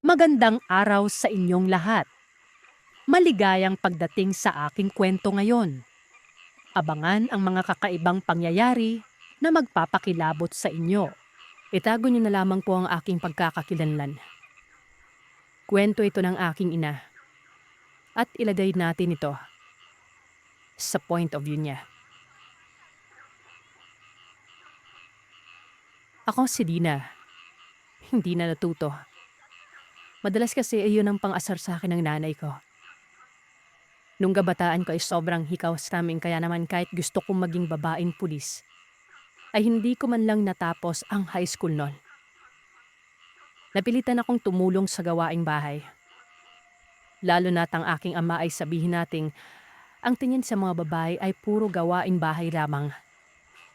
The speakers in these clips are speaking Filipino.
Magandang araw sa inyong lahat. Maligayang pagdating sa aking kwento ngayon. Abangan ang mga kakaibang pangyayari na magpapakilabot sa inyo. Itago niyo na lamang po ang aking pagkakakilanlan. Kwento ito ng aking ina. At ilagay natin ito sa point of view niya. Ako si Dina. Hindi na natuto. Madalas kasi iyon ang pang-asar sa akin ng nanay ko. Nung kabataan ko ay sobrang hikaw sa amin kaya naman kahit gusto kong maging babaeng pulis, ay hindi ko man lang natapos ang high school noon. Napilitan akong tumulong sa gawaing bahay. Lalo na't ang aking ama ay sabihin nating ang tingin sa mga babae ay puro gawaing bahay lamang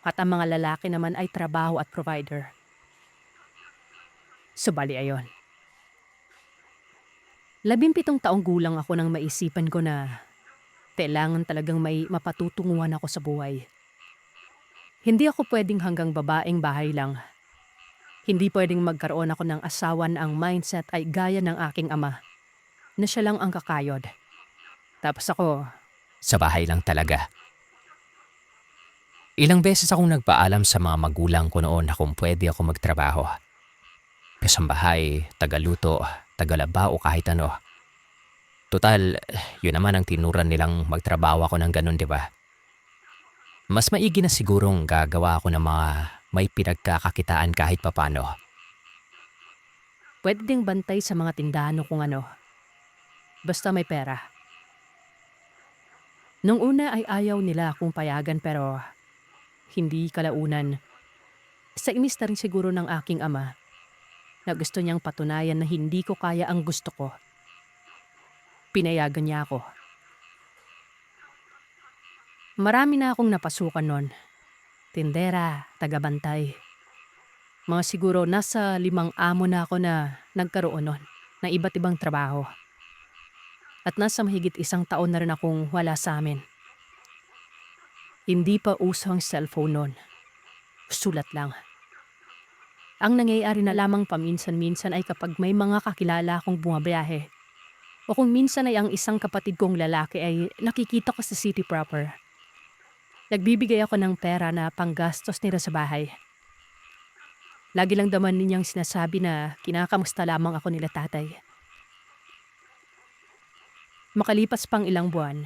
at ang mga lalaki naman ay trabaho at provider. Subali ayon. 17 taong gulang ako nang maisipan ko na kailangan talagang may mapatutunguhan ako sa buhay. Hindi ako pwedeng hanggang babaeng bahay lang. Hindi pwedeng magkaroon ako ng asawa na ang mindset ay gaya ng aking ama, na siya lang ang kakayod. Tapos ako, sa bahay lang talaga. Ilang beses akong nagpaalam sa mga magulang ko noon na kung pwede ako magtrabaho. Kasambahay, tagaluto, tagalaba o kahit ano. Total, yun naman ang tinuran nilang magtrabaho ako ng ganun, di ba? Mas maigi na sigurong gagawa ako ng mga may pinagkakakitaan kahit papano. Pwede ding bantay sa mga tindahan o kung ano. Basta may pera. Nung una ay ayaw nila akong payagan pero hindi kalaunan. Sa inis na rin siguro ng aking ama na gusto niyang patunayan na hindi ko kaya ang gusto ko. Pinayagan niya ako. Marami na akong napasukan nun. Tindera, tagabantay. Mga siguro nasa 5 amo na ako na nagkaroon nun ng iba't ibang trabaho. At nasa mahigit 1 taon na rin akong wala sa amin. Hindi pa uso ang cellphone nun. Sulat lang. Ang nangyayari na lamang paminsan-minsan ay kapag may mga kakilala akong bumabiyahe. O kung minsan ay ang isang kapatid kong lalaki ay nakikita ko sa city proper. Nagbibigay ako ng pera na panggastos nila sa bahay. Lagi lang naman ninyang sinasabi na kinakamusta lamang ako nila tatay. Makalipas pang ilang buwan,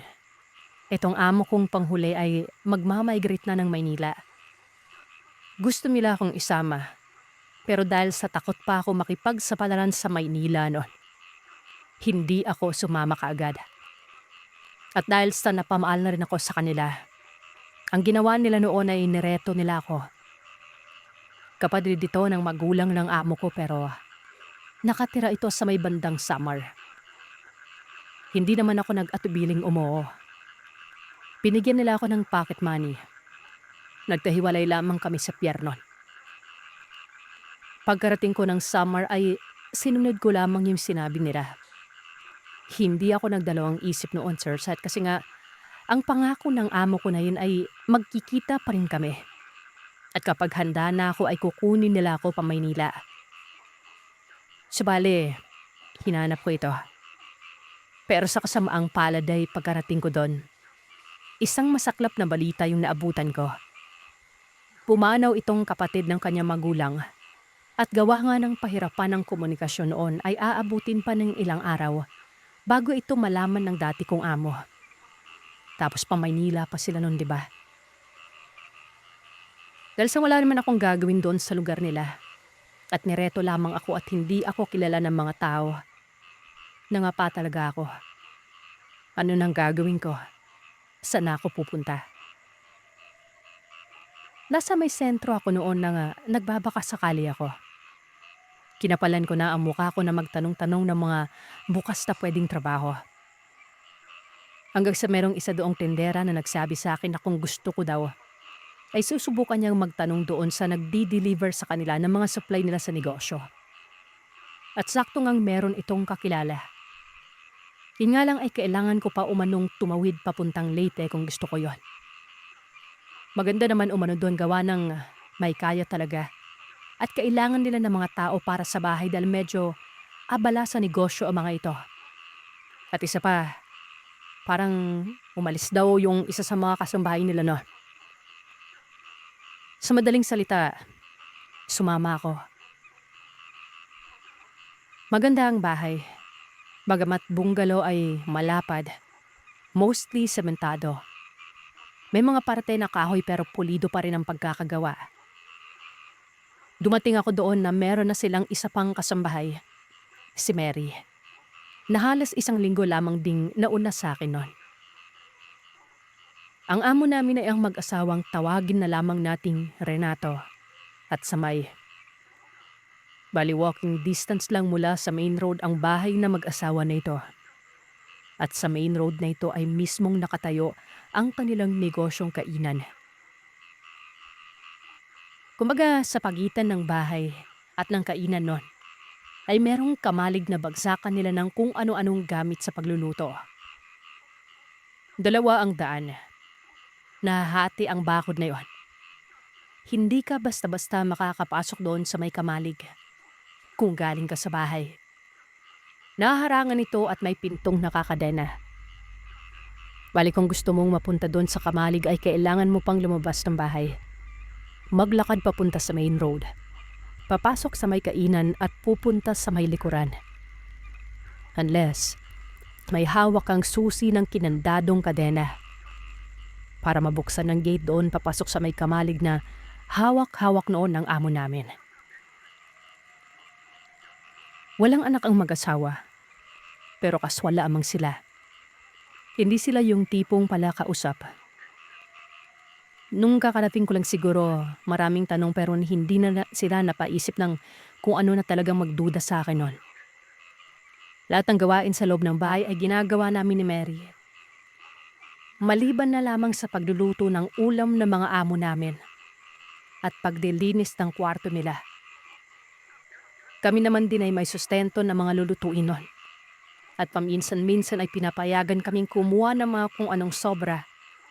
itong amo kong panghuli ay magmamigrate na ng Maynila. Gusto nila akong isama. Pero dahil sa takot pa ako makipagsapalaran sa Maynila noon, hindi ako sumama kaagad. At dahil sa napamahal na rin ako sa kanila, ang ginawa nila noon ay nireto nila ako. Kapatid ito ng magulang ng amo ko pero nakatira ito sa may bandang Samar. Hindi naman ako nag-atubiling umuo. Binigyan nila ako ng pocket money. Nagkahiwalay lamang kami sa pier noon. Pagkarating ko ng Samar ay sinunod ko lamang yung sinabi nila. Hindi ako nagdalawang isip noon, Sir Sat, kasi nga ang pangako ng amo ko na yun ay magkikita pa rin kami. At kapag handa na ako ay kukunin nila ako pa Maynila. Subali, hinanap ko ito. Pero sa kasamaang palad ay pagkarating ko doon, isang masaklap na balita yung naabutan ko. Pumanaw itong kapatid ng kanyang magulang. At gawa nga ng pahirapan ng komunikasyon noon ay aabutin pa ng ilang araw bago ito malaman ng dati kong amo. Tapos pa Maynila pa sila noon, di ba? Dahil sa wala naman akong gagawin doon sa lugar nila at nireto lamang ako at hindi ako kilala ng mga tao, nangapa talaga ako. Ano nang gagawin ko? Saan ako pupunta? Nasa may sentro ako noon na nagbabaka sakali ako. Kinapalan ko na ang mukha ko na magtanong-tanong ng mga bukas na pwedeng trabaho. Hanggang sa merong isa doong tendera na nagsabi sa akin na kung gusto ko daw, ay susubukan niyang magtanong doon sa nagdi-deliver sa kanila ng mga supply nila sa negosyo. At sakto ngang meron itong kakilala. Yun nga lang ay kailangan ko pa umanong tumawid papuntang Leyte kung gusto ko yon. Maganda naman umano doon gawa ng may kaya talaga. At kailangan nila ng mga tao para sa bahay dahil medyo abala sa negosyo ang mga ito. At isa pa, parang umalis daw yung isa sa mga kasambahay nila no. Sa madaling salita, sumama ako. Maganda ang bahay. Bagamat bungalow ay malapad, mostly sementado. May mga parte na kahoy pero pulido pa rin ang pagkakagawa. Dumating ako doon na meron na silang isa pang kasambahay, si Mary, na halos 1 linggo lamang ding nauna sa akin noon. Ang amo namin ay ang mag-asawang tawagin na lamang nating Renato at Samay. Bali walking distance lang mula sa main road ang bahay na mag-asawa na ito. At sa main road na ito ay mismong nakatayo ang kanilang negosyong kainan. Kumbaga sa pagitan ng bahay at ng kainan nun, ay merong kamalig na bagsakan nila ng kung ano-anong gamit sa pagluluto. 2 ang daan. Nahati ang bakod na yon. Hindi ka basta-basta makakapasok doon sa may kamalig kung galing ka sa bahay. Naharangan ito at may pintong nakakadena. Bali kung gusto mong mapunta doon sa kamalig ay kailangan mo pang lumabas ng bahay. Maglakad papunta sa main road. Papasok sa may kainan at pupunta sa may likuran. Unless may hawak kang susi ng kinandadong kadena. Para mabuksan ng gate doon papasok sa may kamalig na hawak-hawak noon ng amo namin. Walang anak ang mag-asawa, pero kaswala amang sila. Hindi sila yung tipong palakausap. Nung kakarating ko lang siguro, maraming tanong pero hindi na sila napaisip ng kung ano na talagang magduda sa akin noon. Lahat ng gawain sa loob ng bahay ay ginagawa namin ni Mary. Maliban na lamang sa pagluluto ng ulam ng mga amo namin at pagdilinis ng kwarto nila. Kami naman din ay may sustento na mga lulutuin nun. At paminsan-minsan ay pinapayagan kaming kumuha ng mga kung anong sobra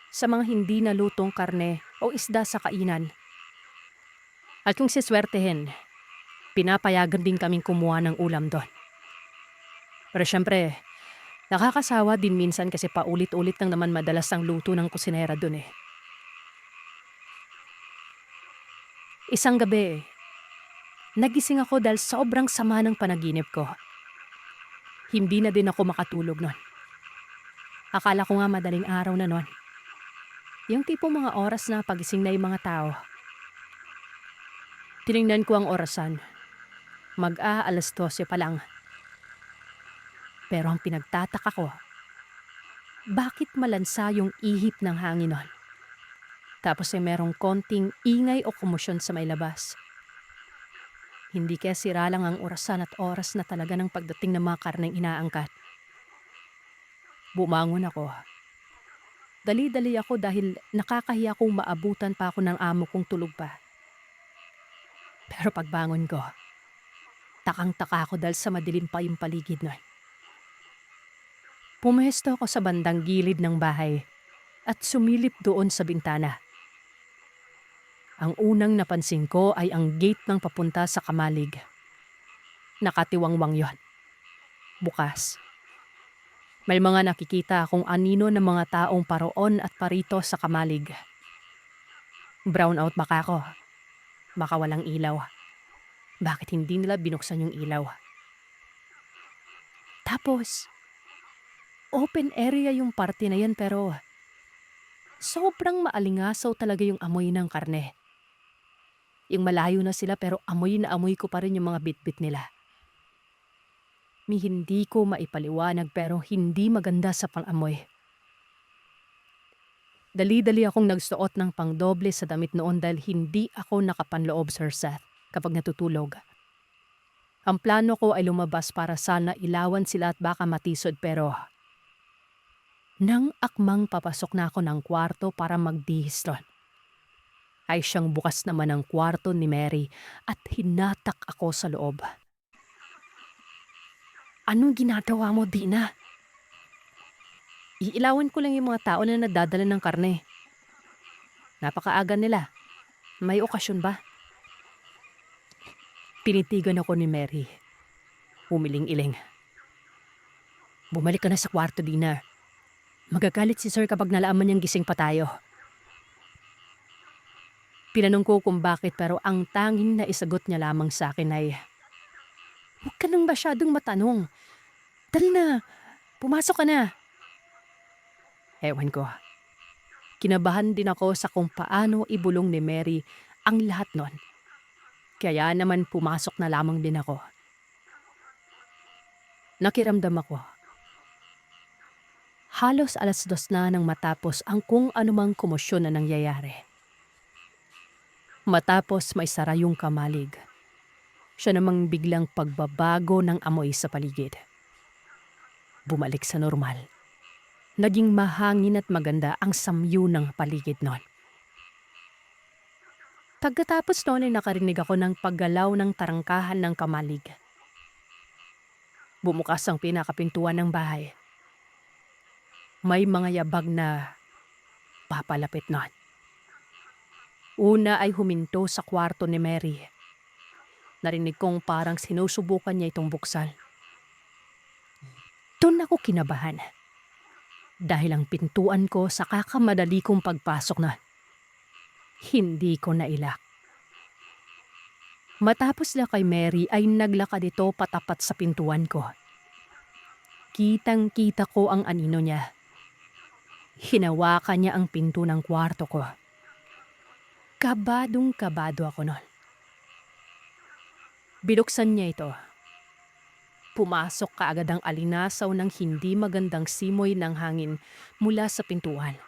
sa mga hindi nalutong karne o isda sa kainan. At kung siswertehin, pinapayagan din kaming kumuha ng ulam doon. Pero syempre, nakakasawa din minsan kasi paulit-ulit lang naman madalas ang luto ng kusinera doon eh. Isang gabi, nagising ako dahil sobrang sama ng panaginip ko. Hindi na din ako makatulog nun. Akala ko nga madaling araw na nun. Yung tipong mga oras na pagising na yung mga tao. Tinignan ko ang orasan. Mag-aalas 12 pa lang. Pero ang pinagtataka ko, bakit malansa yung ihip ng hangin nun? Tapos ay merong konting ingay o komosyon sa may labas. Hindi kaya sira lang ang orasan at oras na talaga ng pagdating ng mga karneng inaangkat. Bumangon ako. Dali-dali ako dahil nakakahiya kong maabutan pa ako ng amo kong tulog pa. Pero pagbangon ko, takang-taka ako dahil sa madilim pa yung paligid nun. Pumesto ako sa bandang gilid ng bahay at sumilip doon sa bintana. Ang unang napansin ko ay ang gate ng papunta sa kamalig. Nakatiwangwang yon. Bukas. May mga nakikita akong anino ng mga taong paroon at parito sa kamalig. Brown out baka ako. Baka walang ilaw. Bakit hindi nila binuksan yung ilaw? Tapos, open area yung parte na yan pero sobrang maalingasaw talaga yung amoy ng karne. Yung malayo na sila pero amoy na amoy ko pa rin yung mga bitbit nila. Hindi ko maipaliwanag pero hindi maganda sa pang-amoy. Dali-dali akong nagsuot ng pangdoble sa damit noon dahil hindi ako nakapanloob, Sir Seth, kapag natutulog. Ang plano ko ay lumabas para sana ilawan sila at baka matisod pero nang akmang papasok na ako ng kwarto para magdihis doon, ay siyang bukas naman ang kwarto ni Mary at hinatak ako sa loob. Anong ginagawa mo, Dina? Iilawan ko lang yung mga tao na nadadala ng karne. Napakaaga nila. May okasyon ba? Pinitigan ako ni Mary. Umiling-iling. Bumalik ka na sa kwarto, Dina. Magagalit si Sir kapag nalaman niyang gising pa tayo. Pinanong ko kung bakit pero ang tanging na isagot niya lamang sa akin ay, "Huwag ka nang masyadong matanong. Dali na, pumasok ka na." Ewan ko. Kinabahan din ako sa kung paano ibulong ni Mary ang lahat nun. Kaya naman pumasok na lamang din ako. Nakiramdam ako. Halos 2:00 na nang matapos ang kung anumang komosyon na nangyayari. Matapos may sara yung kamalig, siya namang biglang pagbabago ng amoy sa paligid. Bumalik sa normal. Naging mahangin at maganda ang samyu ng paligid nun. Pagkatapos noon ay nakarinig ako ng paggalaw ng tarangkahan ng kamalig. Bumukas ang pinakapintuan ng bahay. May mga yabag na papalapit nun. Una ay huminto sa kwarto ni Mary. Narinig kong parang sinusubukan niya itong buksan. Doon ako kinabahan. Dahil ang pintuan ko sa kakamadali kong pagpasok na hindi ko nailak. Matapos na kay Mary ay naglakad ito patapat sa pintuan ko. Kitang-kita ko ang anino niya. Hinawakan niya ang pinto ng kwarto ko. Kabadong-kabado ako nun. Binuksan niya ito. Pumasok kaagad ang alinasaw ng hindi magandang simoy ng hangin mula sa pintuan.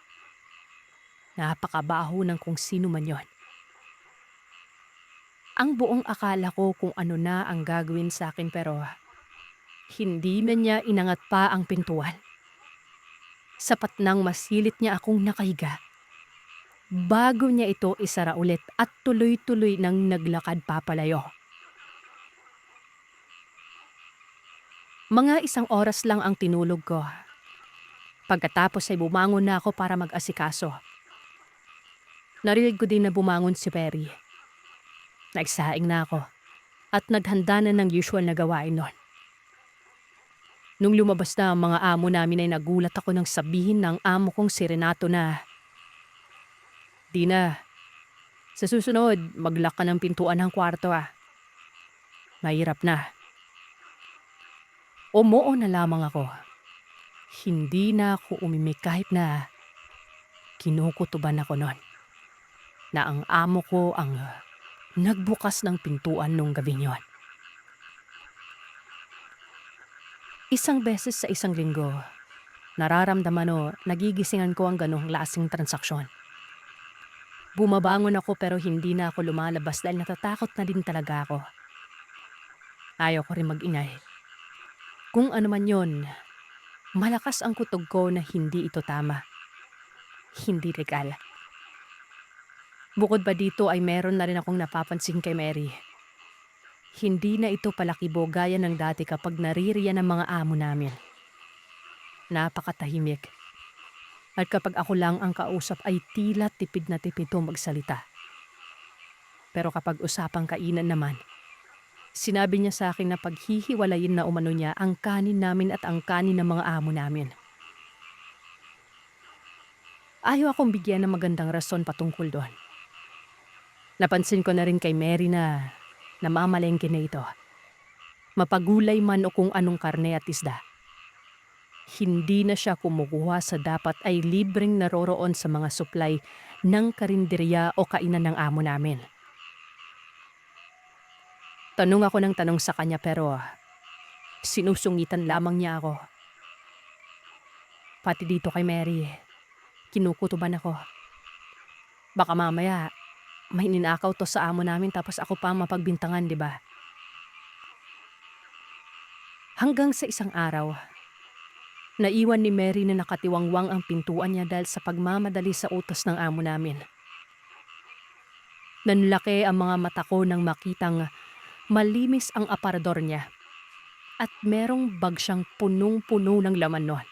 Napakabaho ng kung sino man yon. Ang buong akala ko kung ano na ang gagawin sa akin pero hindi man niya inangat pa ang pintuan. Sapat nang masilit niya akong nakahiga. Bago niya ito isara ulit at tuloy-tuloy nang naglakad papalayo. Mga 1 oras lang ang tinulog ko. Pagkatapos ay bumangon na ako para mag-asikaso. Narinig ko din na bumangon si Perry. Nagsaing na ako at naghanda na ng usual na gawain nun. Nung lumabas na ang mga amo namin ay nagulat ako nang sabihin ng amo kong si Renato na, "Dina, sa susunod mag-lock ka ng pintuan ng kwarto ah. Mahirap na." Umuo na lamang ako. Hindi na ako umimik kahit na kinukutuban ako nun. Na ang amo ko ang nagbukas ng pintuan nung gabing yon. Isang beses sa isang linggo, nararamdaman o nagigisingan ko ang ganong lasing transaksyon. Bumabangon ako pero hindi na ako lumalabas dahil natatakot na din talaga ako. Ayaw ko rin mag-ingay. Kung ano man yon, malakas ang kutob ko na hindi ito tama. Hindi legal. Bukod pa dito ay meron na rin akong napapansin kay Mary. Hindi na ito palakibo gaya ng dati kapag naririyan ng mga amo namin. Napakatahimik. At kapag ako lang ang kausap ay tila tipid na tipid ito magsalita. Pero kapag usapang kainan naman, sinabi niya sa akin na paghihiwalayin na umano niya ang kanin namin at ang kanin ng mga amo namin. Ayaw akong bigyan ng magandang rason patungkol doon. Napansin ko na rin kay Mary na namamalengke na ito. Mapagulay man o kung anong karne at isda. Hindi na siya kumukuha sa dapat ay libreng naroroon sa mga supply ng karinderya o kainan ng amo namin. Tanong ako ng tanong sa kanya pero sinusungitan lamang niya ako. Pati dito kay Mary, kinukutuban ako. Baka mamaya may ninakaw to sa amo namin tapos ako pa mapagbintangan, di ba? Hanggang sa isang araw, naiwan ni Mary na nakatiwangwang ang pintuan niya dahil sa pagmamadali sa utos ng amo namin. Nanlaki ang mga mata ko nang makitang malimis ang aparador niya at merong bag siyang punong-puno ng laman nun.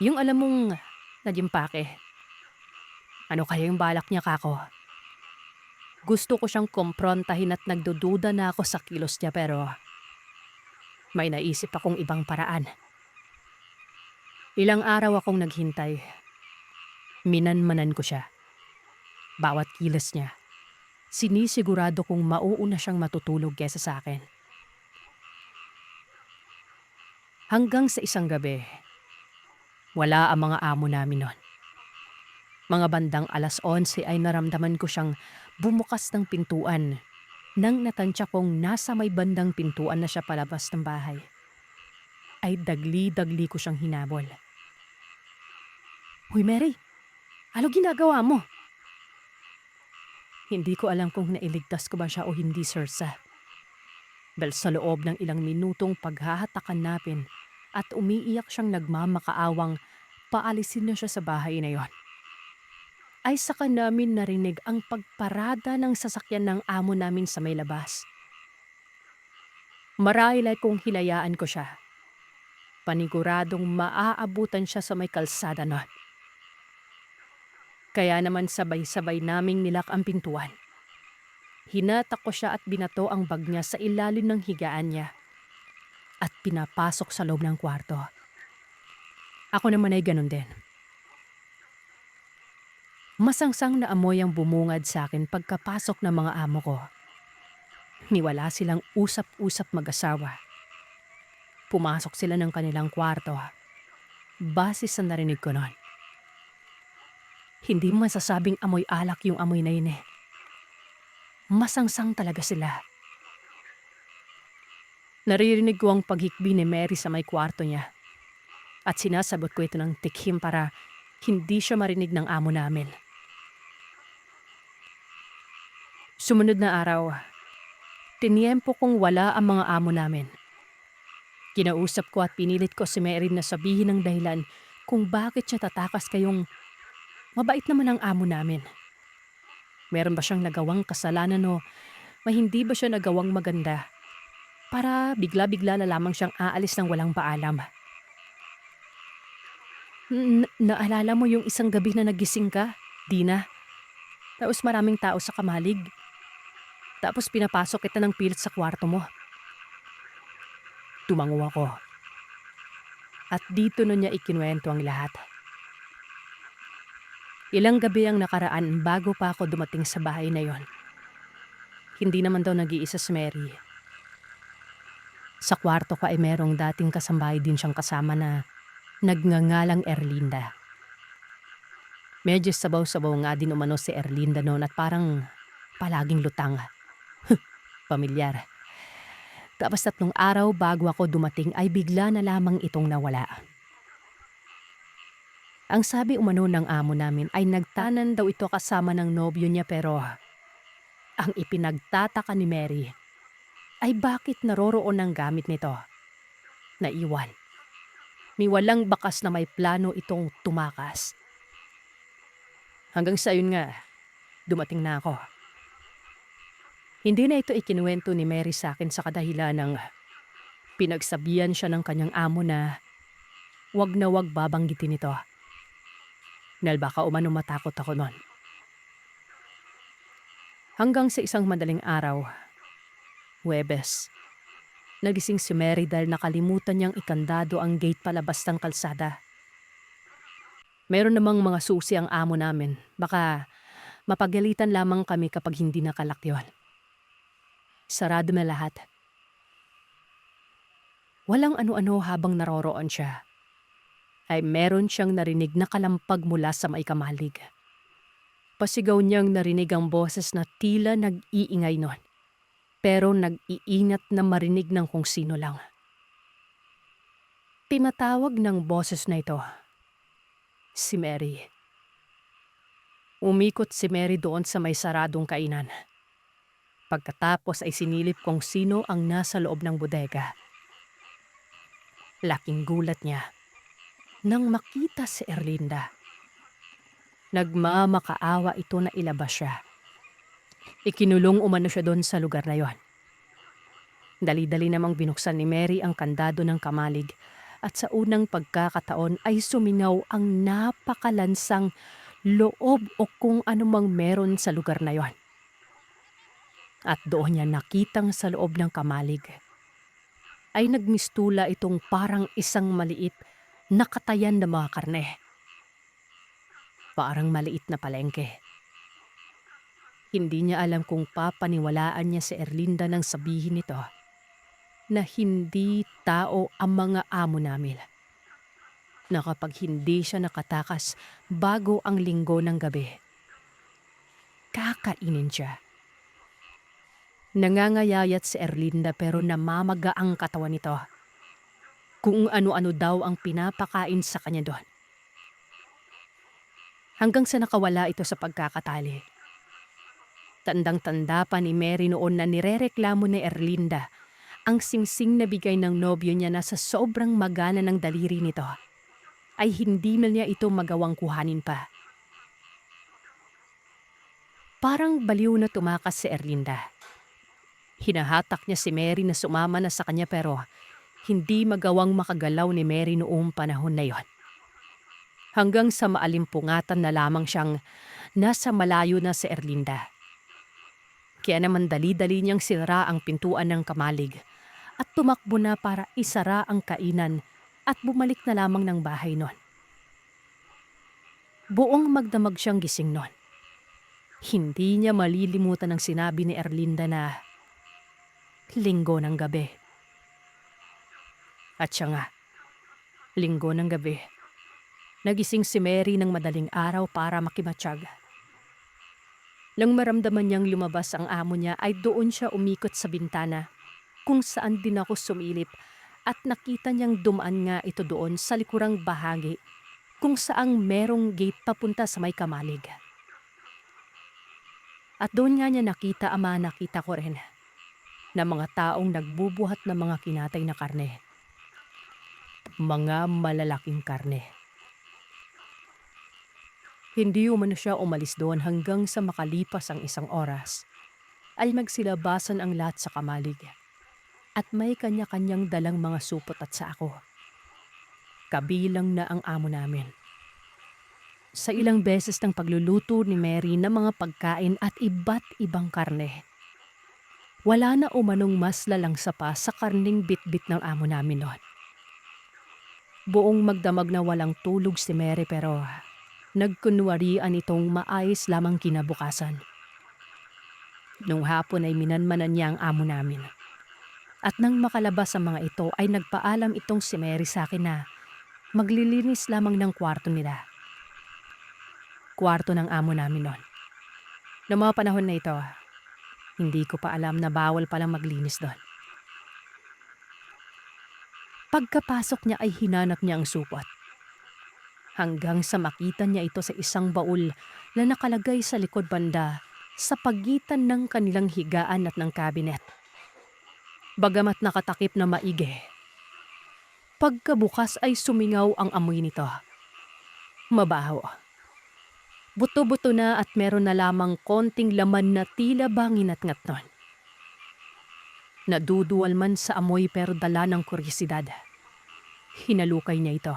Yung alam mong nadimpake. Ano kaya yung balak niya, kako? Gusto ko siyang komprontahin at nagdududa na ako sa kilos niya pero May naisip akong ibang paraan. Ilang araw akong naghintay. Minanmanan ko siya. Bawat kilos niya. Sinisigurado kong mauuna siyang matutulog kesa sa akin. Hanggang sa isang gabi, wala ang mga amo namin noon. Mga bandang 11:00 ay naramdaman ko siyang bumukas ng pintuan nang natansya kong nasa may bandang pintuan na siya palabas ng bahay. Ay dagli-dagli ko siyang hinabol. "Hoy Mary, ano ginagawa mo?" Hindi ko alam kung nailigtas ko ba siya o hindi, Sirsa. Dahil sa loob ng ilang minutong paghahatakan natin at umiiyak siyang nagmamakaawang paalisin na siya sa bahay na yon, ay saka namin narinig ang pagparada ng sasakyan ng amo namin sa may labas. Marahil ay kung hinayaan ko siya, paniguradong maaabutan siya sa may kalsada nun. Kaya naman sabay-sabay naming nilak ang pintuan. Hinatak ko siya at binato ang bag niya sa ilalim ng higaan niya at pinapasok sa loob ng kwarto. Ako naman ay ganun din. Masangsang na amoy ang bumungad sa akin pagkapasok ng mga amo ko. Niwala silang usap-usap mag-asawa. Pumasok sila ng kanilang kwarto. Base sa narinig ko noon. Hindi masasabing amoy alak yung amoy na yun eh. Masangsang talaga sila. Naririnig ko ang paghikbi ni Mary sa may kwarto niya. At sinasabot ko ito ng tikhim para hindi siya marinig ng amo namin. Sumunod na araw, tiniempo kong wala ang mga amo namin. Kinausap ko at pinilit ko si Mary na sabihin ng dahilan kung bakit siya tatakas kayong mabait naman ang amo namin. Meron ba siyang nagawang kasalanan o may hindi ba siya nagawang maganda para bigla-bigla na lamang siyang aalis ng walang paalam? Naalala mo yung isang gabi na nagising ka, Dina? Tapos maraming tao sa kamalig. Tapos pinapasok kita ng pilit sa kwarto mo. Tumango ako. At dito na niya ikinuwento ang lahat. Ilang gabi ang nakaraan bago pa ako dumating sa bahay na yon. Hindi naman daw nag-iisa si Mary. Sa kwarto ko ay merong dating kasambahay din siyang kasama na nagngangalang Erlinda. Medyo sabaw-sabaw nga din umano si Erlinda noon at parang palaging lutang. Pamilyar. Tapos 3 araw bago ako dumating ay bigla na lamang itong nawala. Ang sabi umano ng amo namin ay nagtanan daw ito kasama ng nobyo niya pero ang ipinagtataka ni Mary ay bakit naroroon ang gamit nito. Naiwan. May walang bakas na may plano itong tumakas. Hanggang sa yun nga, dumating na ako. Hindi na ito ikinuwento ni Mary sa akin sa kadahilan ng pinagsabihan siya ng kanyang amo na wag na wag babanggitin ito. Dahil baka umano matakot ako nun. Hanggang sa isang madaling araw, Huwebes, nagising si Mary dahil nakalimutan niyang ikandado ang gate palabas ng kalsada. Meron namang mga susi ang amo namin. Baka mapagalitan lamang kami kapag hindi nakalak yun. Sarado na lahat. Walang ano-ano habang naroroon siya. Ay meron siyang narinig na kalampag mula sa may kamalig. Pasigaw niyang narinig ang boses na tila nag-iingay nun. Pero nag-iingat na marinig ng kung sino lang. Tinatawag ng boses na ito si Mary. Umikot si Mary doon sa may saradong kainan. Pagkatapos ay sinilip kung sino ang nasa loob ng bodega. Laking gulat niya nang makita si Erlinda. Nagmamakaawa ito na ilabas siya. Ikinulong umano siya doon sa lugar na yon. Dali-dali namang binuksan ni Mary ang kandado ng kamalig at sa unang pagkakataon ay sumingaw ang napakalansang loob o kung anumang meron sa lugar na yon. At doon niya nakitang sa loob ng kamalig ay nagmistula itong parang isang maliit na katayan na mga karne. Parang maliit na palengke. Hindi niya alam kung papaniwalaan niya si Erlinda nang sabihin nito na hindi tao ang mga amo namin. Na kapag hindi siya nakatakas bago ang linggo ng gabi, kakainin siya. Nangangayayat si Erlinda pero namamaga ang katawan nito. Kung ano-ano daw ang pinapakain sa kanya doon. Hanggang sa nakawala ito sa pagkakatali. Tandang-tanda pa ni Mary noon na nirereklamo ni Erlinda ang singsing na bigay ng nobyo niya na sa sobrang magana ng daliri nito ay hindi na niya ito magawang kuhanin pa. Parang baliw na tumakas si Erlinda. Hinahatak niya si Mary na sumama na sa kanya pero hindi magawang makagalaw ni Mary noong panahon na yon. Hanggang sa maalimpungatan na lamang siyang nasa malayo na si Erlinda. Kaya naman dali-dali niyang sinara ang pintuan ng kamalig at tumakbo na para isara ang kainan at bumalik na lamang ng bahay nun. Buong magdamag siyang gising nun. Hindi niya malilimutan ang sinabi ni Erlinda na linggo ng gabi. At siya nga, linggo ng gabi. Nagising si Mary ng madaling araw para makimatsyag. Nang maramdaman niyang lumabas ang amo niya ay doon siya umikot sa bintana kung saan din ako sumilip at nakita niyang dumaan nga ito doon sa likurang bahagi kung saang merong gate papunta sa may kamalig. At doon nga niya nakita ang mga nakita ko rin na mga taong nagbubuhat ng mga kinatay na karne. Mga malalaking karne. Hindi umano siya umalis doon hanggang sa makalipas ang isang oras ay magsilabasan ang lahat sa kamalig at may kanya-kanyang dalang mga supot at sako. Kabilang na ang amo namin. Sa ilang beses ng pagluluto ni Mary ng mga pagkain at iba't ibang karne, wala na umanong mas lalang pa sa karning bit-bit ng amo namin noon. Buong magdamag na walang tulog si Mary pero nagkunwarian itong maayos lamang kinabukasan. Nung hapon ay minanmanan niya ang amo namin. At nang makalabas ang mga ito ay nagpaalam itong si Mary sa akin na maglilinis lamang ng kwarto nila. Kwarto ng amo namin noon. Noong mga panahon na ito, hindi ko pa alam na bawal palang maglinis doon. Pagkapasok niya ay hinanap niya ang supot. Hanggang sa makita niya ito sa isang baul na nakalagay sa likod banda sa pagitan ng kanilang higaan at ng kabinet. Bagamat nakatakip na maigi, pagkabukas ay sumingaw ang amoy nito. Mabaho. Buto-buto na at meron na lamang konting laman na tila bangin at ngatnon. Naduduwal man sa amoy pero dala ng kuryosidad. Hinalukay niya ito.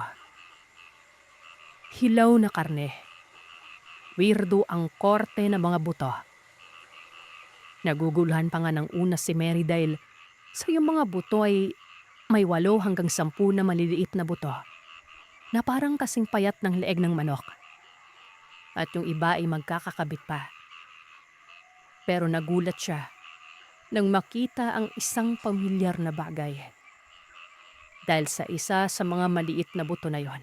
Hilaw na karne. Weirdo ang korte ng mga buto. Naguguluhan pa nga ng una si Mary dahil sa iyong mga buto ay may 8 hanggang 10 na maliliit na buto na parang kasing payat ng leeg ng manok. At yung iba ay magkakakabit pa. Pero nagulat siya nang makita ang isang pamilyar na bagay. Dahil sa isa sa mga maliit na buto na yon,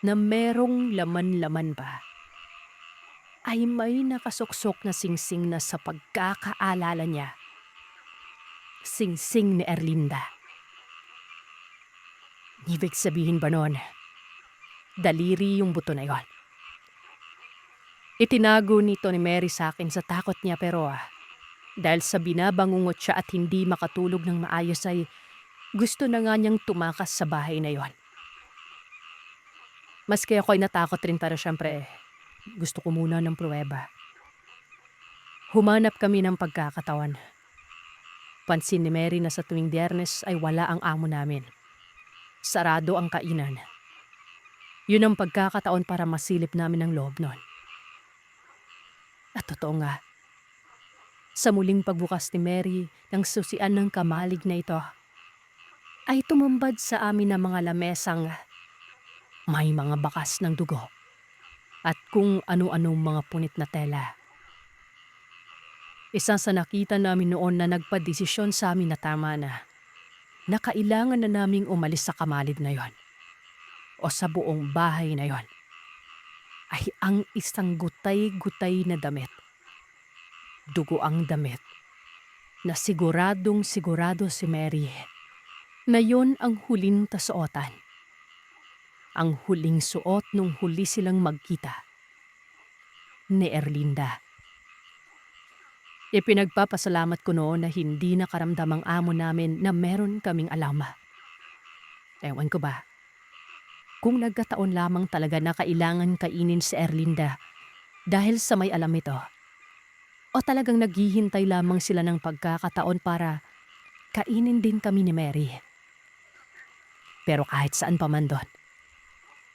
na merong laman-laman ba, ay may nakasuksok na singsing na sa pagkakaalala niya. Singsing ni Erlinda. Ibig sabihin ba nun, daliri yung buto na yon? Itinago nito ni Mary sa akin sa takot niya pero dahil sa binabangungot siya at hindi makatulog ng maayos ay gusto na nga niyang tumakas sa bahay na yon. Maski ako ay natakot rin pero syempre gusto ko muna ng pruweba. Humanap kami ng pagkakatawan. Pansin ni Mary na sa tuwing Biyernes ay wala ang amo namin. Sarado ang kainan. Yun ang pagkakataon para masilip namin ang loob nun. At totoo nga, sa muling pagbukas ni Mary ng susian ng kamalig na ito, ay tumambad sa amin ng mga lamesang may mga bakas ng dugo at kung ano-anong mga punit na tela. Isa sa nakita namin noon na nagpadesisyon sa amin na tama na kailangan na naming umalis sa kamalid na yon o sa buong bahay na yon ay ang isang gutay-gutay na damit. Dugo ang damit na siguradong sigurado si Mary na yon ang huling tasuotan. Ang huling suot nung huli silang magkita ni Erlinda. Ipinagpapasalamat ko noon na hindi nakaramdam ang amo namin na meron kaming alam. Ewan ko ba, kung nagkataon lamang talaga na kailangan kainin si Erlinda dahil sa may alam ito, o talagang naghihintay lamang sila ng pagkakataon para kainin din kami ni Mary. Pero kahit saan pa man doon,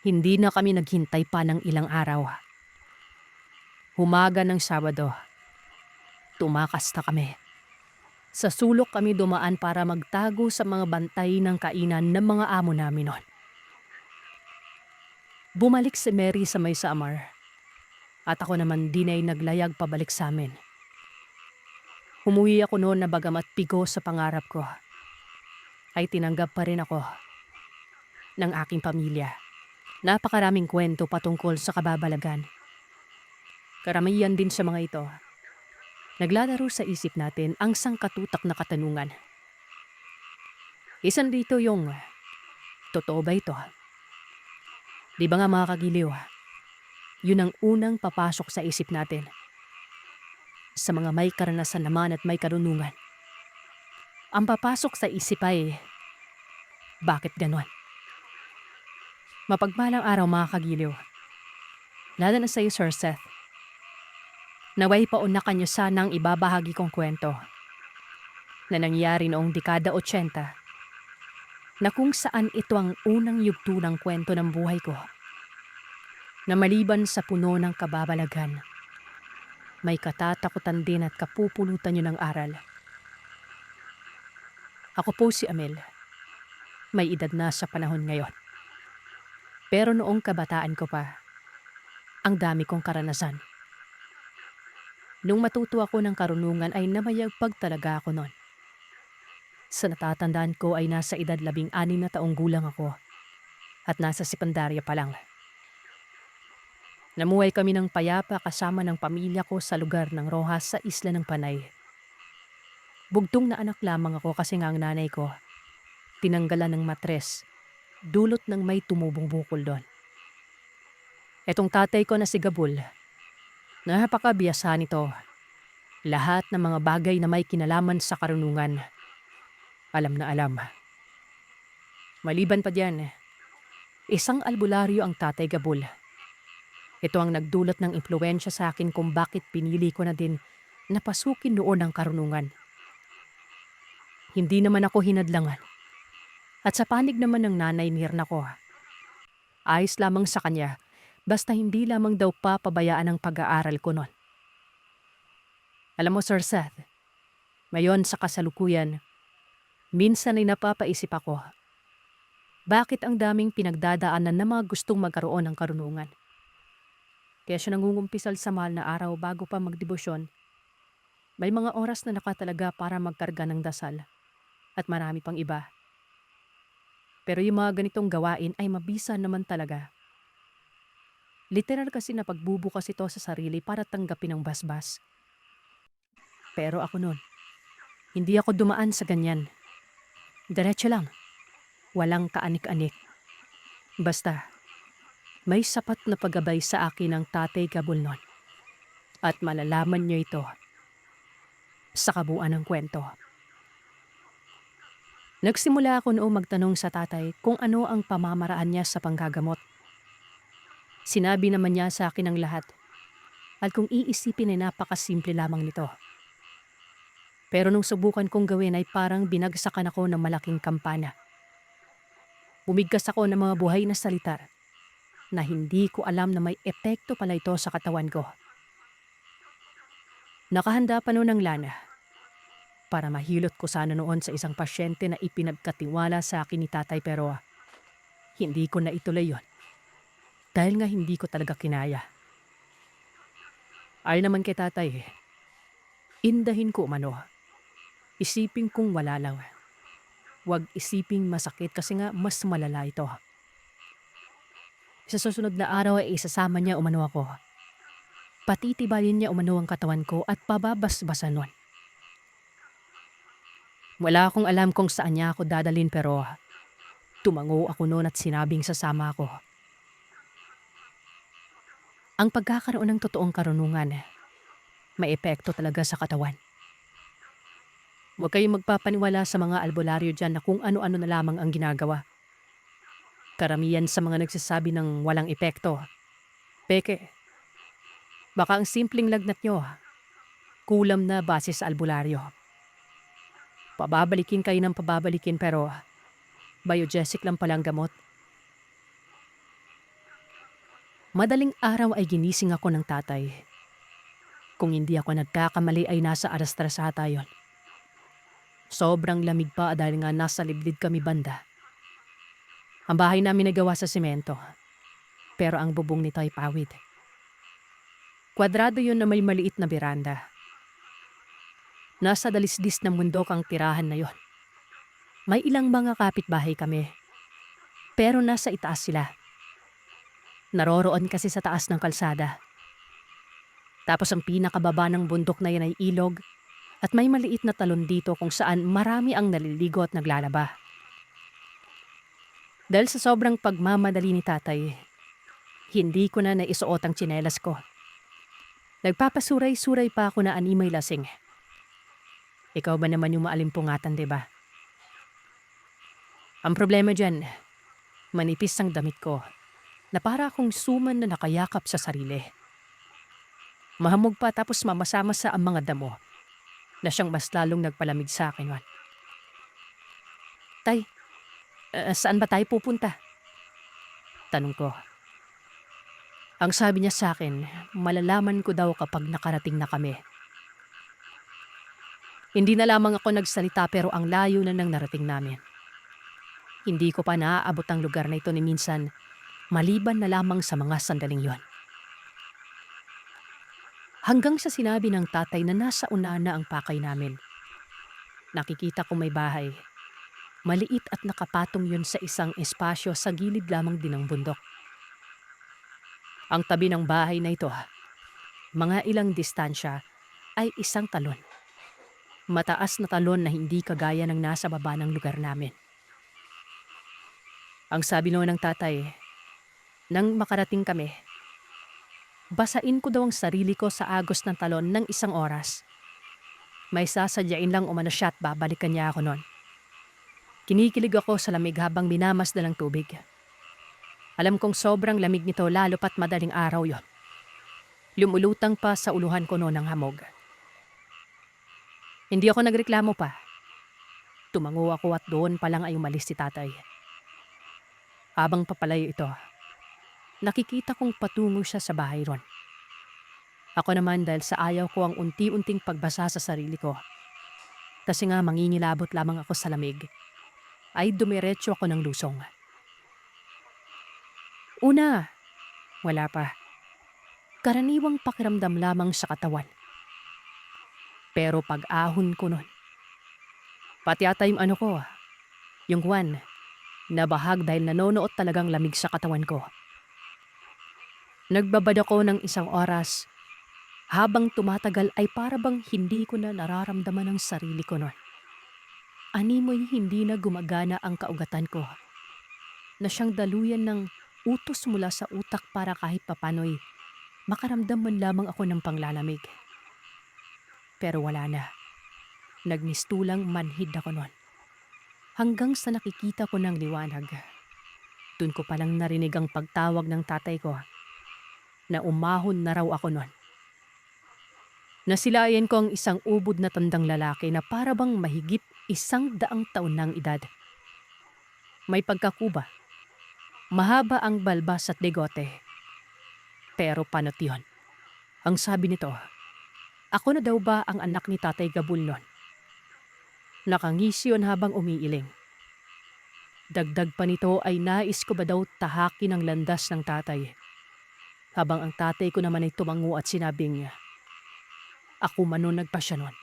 hindi na kami naghintay pa ng ilang araw. Humaga ng Sabado, tumakas na kami. Sa sulok kami dumaan para magtago sa mga bantay ng kainan ng mga amo namin noon. Bumalik si Mary sa may Samar at ako naman din ay naglayag pabalik sa amin. Humuwi ako noon na bagamat pigo sa pangarap ko, ay tinanggap pa rin ako ng aking pamilya. Napakaraming kwento patungkol sa kababalagan. Karamihan din sa mga ito, naglalaro sa isip natin ang sangkatutak na katanungan. Isan dito yung, totoo ba ito? Di ba nga mga kagiliw, yun ang unang papasok sa isip natin. Sa mga may karanasan naman at may karunungan, ang papasok sa isip ay, bakit ganon? Mapagpalang araw mga kagiliw, lalo na sa iyo Sir Seth. Naway paunakan niyo sanang ibabahagi kong kwento na nangyari noong dekada 80 na kung saan ito ang unang yugto ng kwento ng buhay ko na maliban sa puno ng kababalagan, may katatakutan din at kapupulutan niyo ng aral. Ako po si Amel. May edad na sa panahon ngayon. Pero noong kabataan ko pa, ang dami kong karanasan. Nung matuto ako ng karunungan ay namayagpag talaga ako noon. Sa natatandaan ko ay nasa edad 16 na taong gulang ako at nasa sekundarya pa lang. Namuhay kami ng payapa kasama ng pamilya ko sa lugar ng Rojas sa isla ng Panay. Bugtong na anak lamang ako kasi nga ang nanay ko tinanggalan ng matres dulot ng may tumubong bukol doon. Etong tatay ko na si Gabul, napakabiyasa nito. Lahat ng mga bagay na may kinalaman sa karunungan, alam na alam. Maliban pa diyan, isang albularyo ang tatay Gabul. Ito ang nagdulot ng impluwensya sa akin kung bakit pinili ko na din napasukin noon ang karunungan. Hindi naman ako hinadlangan. At sa panig naman ng nanay Mirna ko, ayos lamang sa kanya basta hindi lamang daw papabayaan ang pag-aaral ko noon. Alam mo Sir Seth, ngayon sa kasalukuyan, minsan ay napapaisip ako, bakit ang daming pinagdadaanan na mga gustong magkaroon ng karunungan? Kaya siya nangungumpisal sa mahal na araw bago pa magdebosyon, may mga oras na nakatalaga para magkarga ng dasal at marami pang iba. Pero yung mga ganitong gawain ay mabisa naman talaga. Literal kasi na pagbubukas ito sa sarili para tanggapin ang basbas. Pero ako noon, hindi ako dumaan sa ganyan. Diretso lang. Walang kaanik-anik. Basta, may sapat na paggabay sa akin ng tatay Gabul noon. At malalaman niyo ito sa kabuuan ng kwento. Nagsimula ako noong magtanong sa tatay kung ano ang pamamaraan niya sa panggagamot. Sinabi naman niya sa akin ang lahat at kung iisipin ay napakasimple lamang nito. Pero nung subukan kong gawin ay parang binagsakan ako ng malaking kampana. Bumigkas ako ng mga buhay na salita na hindi ko alam na may epekto pala ito sa katawan ko. Nakahanda pa noon ang lana. para mahilot ko sana noon sa isang pasyente na ipinagkatiwala sa akin ni tatay pero hindi ko na ituloy yon. Dahil nga hindi ko talaga kinaya. Ay naman kay tatay, indahin ko umano. Isipin kong wala lang. Huwag isiping masakit kasi nga mas malala ito. Sa susunod na araw ay isasama niya umano ako. Patitibayin niya umano ang katawan ko at pababasbasan nun. Wala akong alam kung saan niya ako dadalhin pero tumango ako noon at sinabing sasama ako. Ang pagkakaroon ng totoong karunungan, may epekto talaga sa katawan. Huwag kayong magpapaniwala sa mga albularyo dyan na kung ano-ano na lamang ang ginagawa. Karamihan sa mga nagsasabi ng walang epekto. Peke. Baka ang simpleng lagnat nyo, kulam na base sa albularyo. Pababalikin kayo ng pababalikin pero biogesic lang palang gamot. Madaling araw ay ginising ako ng tatay. Kung hindi ako nagkakamali ay nasa alas-tres ata yun. Sobrang lamig pa dahil nga nasa liblib kami banda. Ang bahay namin nagawa sa semento. Pero ang bubong nito ay pawid. Kwadrado yun na may maliit na beranda. Nasa dalisdis ng bundok ang tirahan na yon. May ilang mga kapitbahay kami. Pero nasa itaas sila. Naroroon kasi sa taas ng kalsada. Tapos ang pinakababa ng bundok na yan ay ilog at may maliit na talon dito kung saan marami ang naliligo at naglalaba. Dahil sa sobrang pagmamadali ni tatay, hindi ko na naisuot ang tsinelas ko. Nagpapasuray-suray pa ako na animay lasing. Ikaw ba naman yung maalimpungatan, diba? Ang problema dyan, manipis ang damit ko na para akong suman na nakayakap sa sarili. Mahamog pa tapos mamasama sa ang mga damo na siyang mas lalong nagpalamig sa akin. Tay, saan ba tayo pupunta? Tanong ko. Ang sabi niya sa akin, malalaman ko daw kapag nakarating na kami. Hindi na lamang ako nagsalita pero ang layo na nang narating namin. Hindi ko pa naaabot ang lugar na ito ni minsan, maliban na lamang sa mga sandaling yon. Hanggang sa sinabi ng tatay na nasa unahan na ang pakay namin. Nakikita ko may bahay. Maliit at nakapatong yun sa isang espasyo sa gilid lamang din ng bundok. Ang tabi ng bahay na ito, mga ilang distansya, ay isang talon. Mataas na talon na hindi kagaya ng nasa baba ng lugar namin. Ang sabi noon ng tatay, nang makarating kami, basain ko daw ang sarili ko sa agos ng talon ng 1 oras. May sasadyain lang umano siya at babalikan niya ako noon. Kinikilig ako sa lamig habang minamasdan ng tubig. Alam kong sobrang lamig nito lalo pat madaling araw yon. Lumulutang pa sa uluhan ko noon ang hamog. Hindi ako nagreklamo pa. Tumango ako at doon pa lang ay umalis si tatay. Habang papalayo ito, nakikita kong patungo siya sa bahay ron. Ako naman dahil sa ayaw ko ang unti-unting pagbasa sa sarili ko. Kasi nga mangingilabot lamang ako sa lamig, ay dumiretso ako ng lusong. Una, wala pa. Karaniwang pakiramdam lamang sa katawan. Pero pag-ahon ko nun, pati ata yung yung Juan, nabahag dahil nanonood talagang lamig sa katawan ko. Nagbabad ako ng 1 oras. Habang tumatagal ay parabang hindi ko na nararamdaman ang sarili ko nun. Animoy hindi na gumagana ang kaugatan ko. Na siyang daluyan ng utos mula sa utak para kahit papano'y makaramdam man lamang ako ng panglalamig. Pero wala na. Nagmistulang manhid ako nun. Hanggang sa nakikita ko ng liwanag. Doon ko palang narinig ang pagtawag ng tatay ko na umahon na raw ako nun. Nasilayan ko ang isang ubod na tandang lalaki na parabang mahigit 100 taon ng edad. May pagkakuba. Mahaba ang balbas at bigote. Pero panot yun. Ang sabi nito, ako na daw ba ang anak ni Tatay Gabul nun? Nakangisi yun habang umiiling. Dagdag pa nito ay nais ko ba daw tahakin ang landas ng tatay. Habang ang tatay ko naman ay tumango at sinabing, ako man nun nagpasya nun.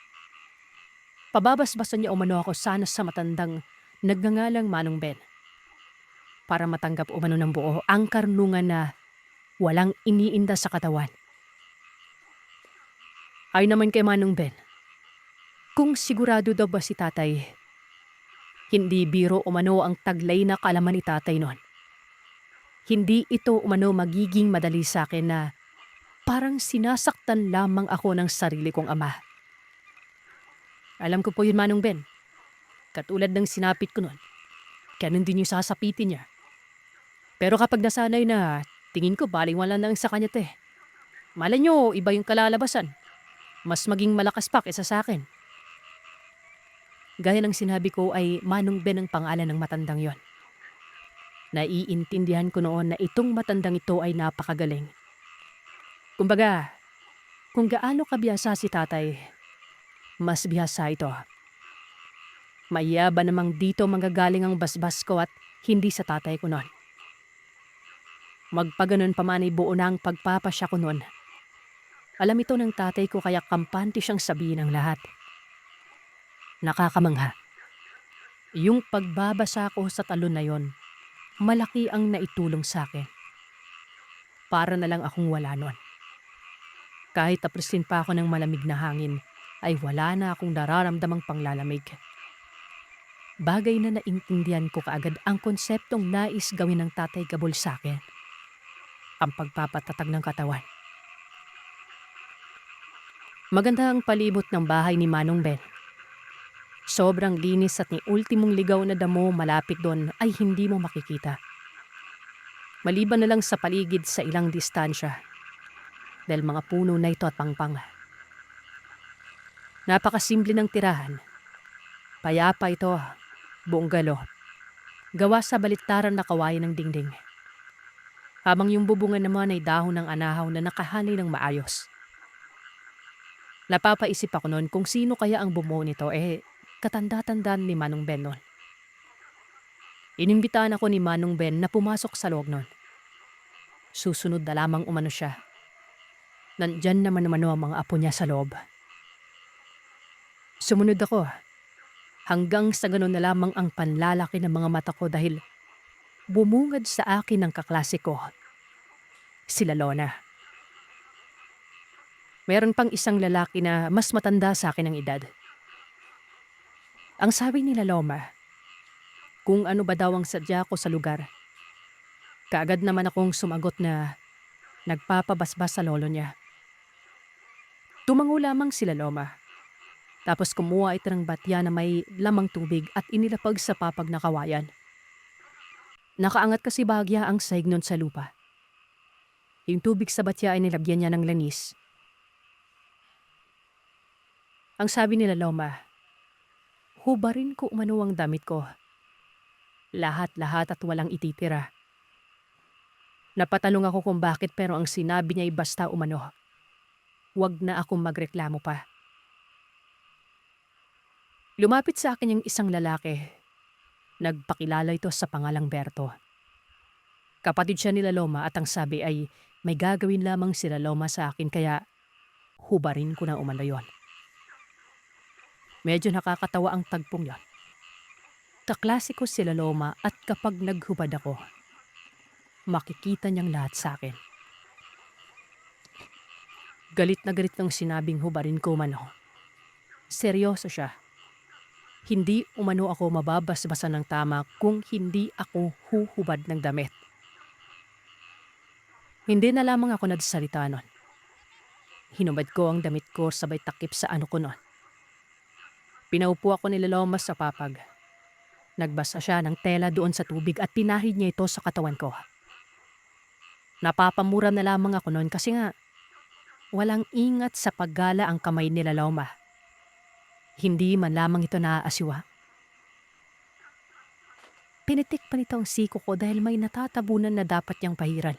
Pababasbasan niya umano ako sana sa matandang nagngangalang Manong Ben. Para matanggap umano ng buo ang karunungan na walang iniinda sa katawan. Ay naman kay Manong Ben, kung sigurado daw ba si tatay, hindi biro umano ang taglay na kaalaman ni tatay nun. Hindi ito umano magiging madali sa akin na parang sinasaktan lamang ako ng sarili kong ama. Alam ko po yun, Manong Ben. Katulad ng sinapit ko nun. Ganun din yung sasapitin niya. Pero kapag nasanay na, tingin ko balingwala na lang sa kanya Malay nyo, iba yung kalalabasan. Mas maging malakas pa kaysa sa akin. Gaya ng sinabi ko ay Manong Ben ang pangalan ng matandang yon. Naiintindihan ko noon na itong matandang ito ay napakagaling. Kumbaga, kung gaano kabiyasa si tatay, mas bihasa ito. Mayaba namang dito manggagaling ang basbas ko at hindi sa tatay ko noon. Magpaganon pa man ay buo na ang pagpapasya ko noon. Alam ito ng tatay ko kaya kampante siyang sabihin ang lahat. Nakakamangha. Yung pagbabasa ko sa talon na yon, malaki ang naitulong sa akin. Para na lang akong wala noon. Kahit tapusin pa ako ng malamig na hangin, ay wala na akong nararamdamang panglalamig. Bagay na naintindihan ko kaagad ang konseptong nais gawin ng tatay Gabol sa akin. Ang pagpapatatag ng katawan. Maganda ang palibot ng bahay ni Manong Ben. Sobrang linis at ni ultimong ligaw na damo malapit doon ay hindi mo makikita. Maliban na lang sa paligid sa ilang distansya. Dahil mga puno na ito at pangpang. Napakasimple ng tirahan. Payapa ito, buong galo. Gawa sa baliktaran na kawayan ng dingding. Habang yung bubungan naman ay dahon ng anahaw na nakahanay ng maayos. Napapaisip ako noon kung sino kaya ang bumuo nito katanda-tandaan ni Manong Ben noon. Inimbitahan ako ni Manong Ben na pumasok sa loob noon. Susunod na lamang umano siya. Nandyan naman umano ang mga apo niya sa loob. Sumunod ako hanggang sa ganun na lamang ang panlalaki ng mga mata ko dahil bumungad sa akin ng kaklase ko, sila Lona. Meron pang isang lalaki na mas matanda sa akin ng edad. Ang sabi nila Loma, kung ano ba daw ang sadya ko sa lugar. Kaagad naman akong sumagot na nagpapabasbas sa lolo niya. Tumango lamang sila Loma. Tapos kumuha ito ng batya na may lamang tubig at inilapag sa papag na kawayan. Nakaangat kasi bahagya ang sahig nun sa lupa. Yung tubig sa batya ay nilagyan niya ng lanis. Ang sabi nila Loma, hubarin ko umano ang damit ko. Lahat-lahat at walang ititira. Napatanong ako kung bakit pero ang sinabi niya ay basta umano. Huwag na akong magreklamo pa. Lumapit sa akin yung isang lalaki. Nagpakilala ito sa pangalang Berto. Kapatid siya nila Loma at ang sabi ay may gagawin lamang sila Loma sa akin kaya hubarin ko na umano yon. Medyo nakakatawa ang tagpong yon. Kaklase ko sila Loma at kapag naghubad ako, makikita niyang lahat sa akin. Galit na galit ng sinabing hubarin ko umano. Seryoso siya. Hindi umano ako mababasbasan ng tama kung hindi ako huhubad ng damit. Hindi na lamang ako nagsalita nun. Hinubad ko ang damit ko sabay takip sa ano ko nun. Pinaupo ako ni Loma sa papag. Nagbasa siya ng tela doon sa tubig at pinahid niya ito sa katawan ko. Napapamura na lamang ako nun kasi nga walang ingat sa paggala ang kamay nila Loma. Hindi man lamang ito naaasiwa. Pinitik pa nito ang siko ko dahil may natatabunan na dapat niyang pahiran.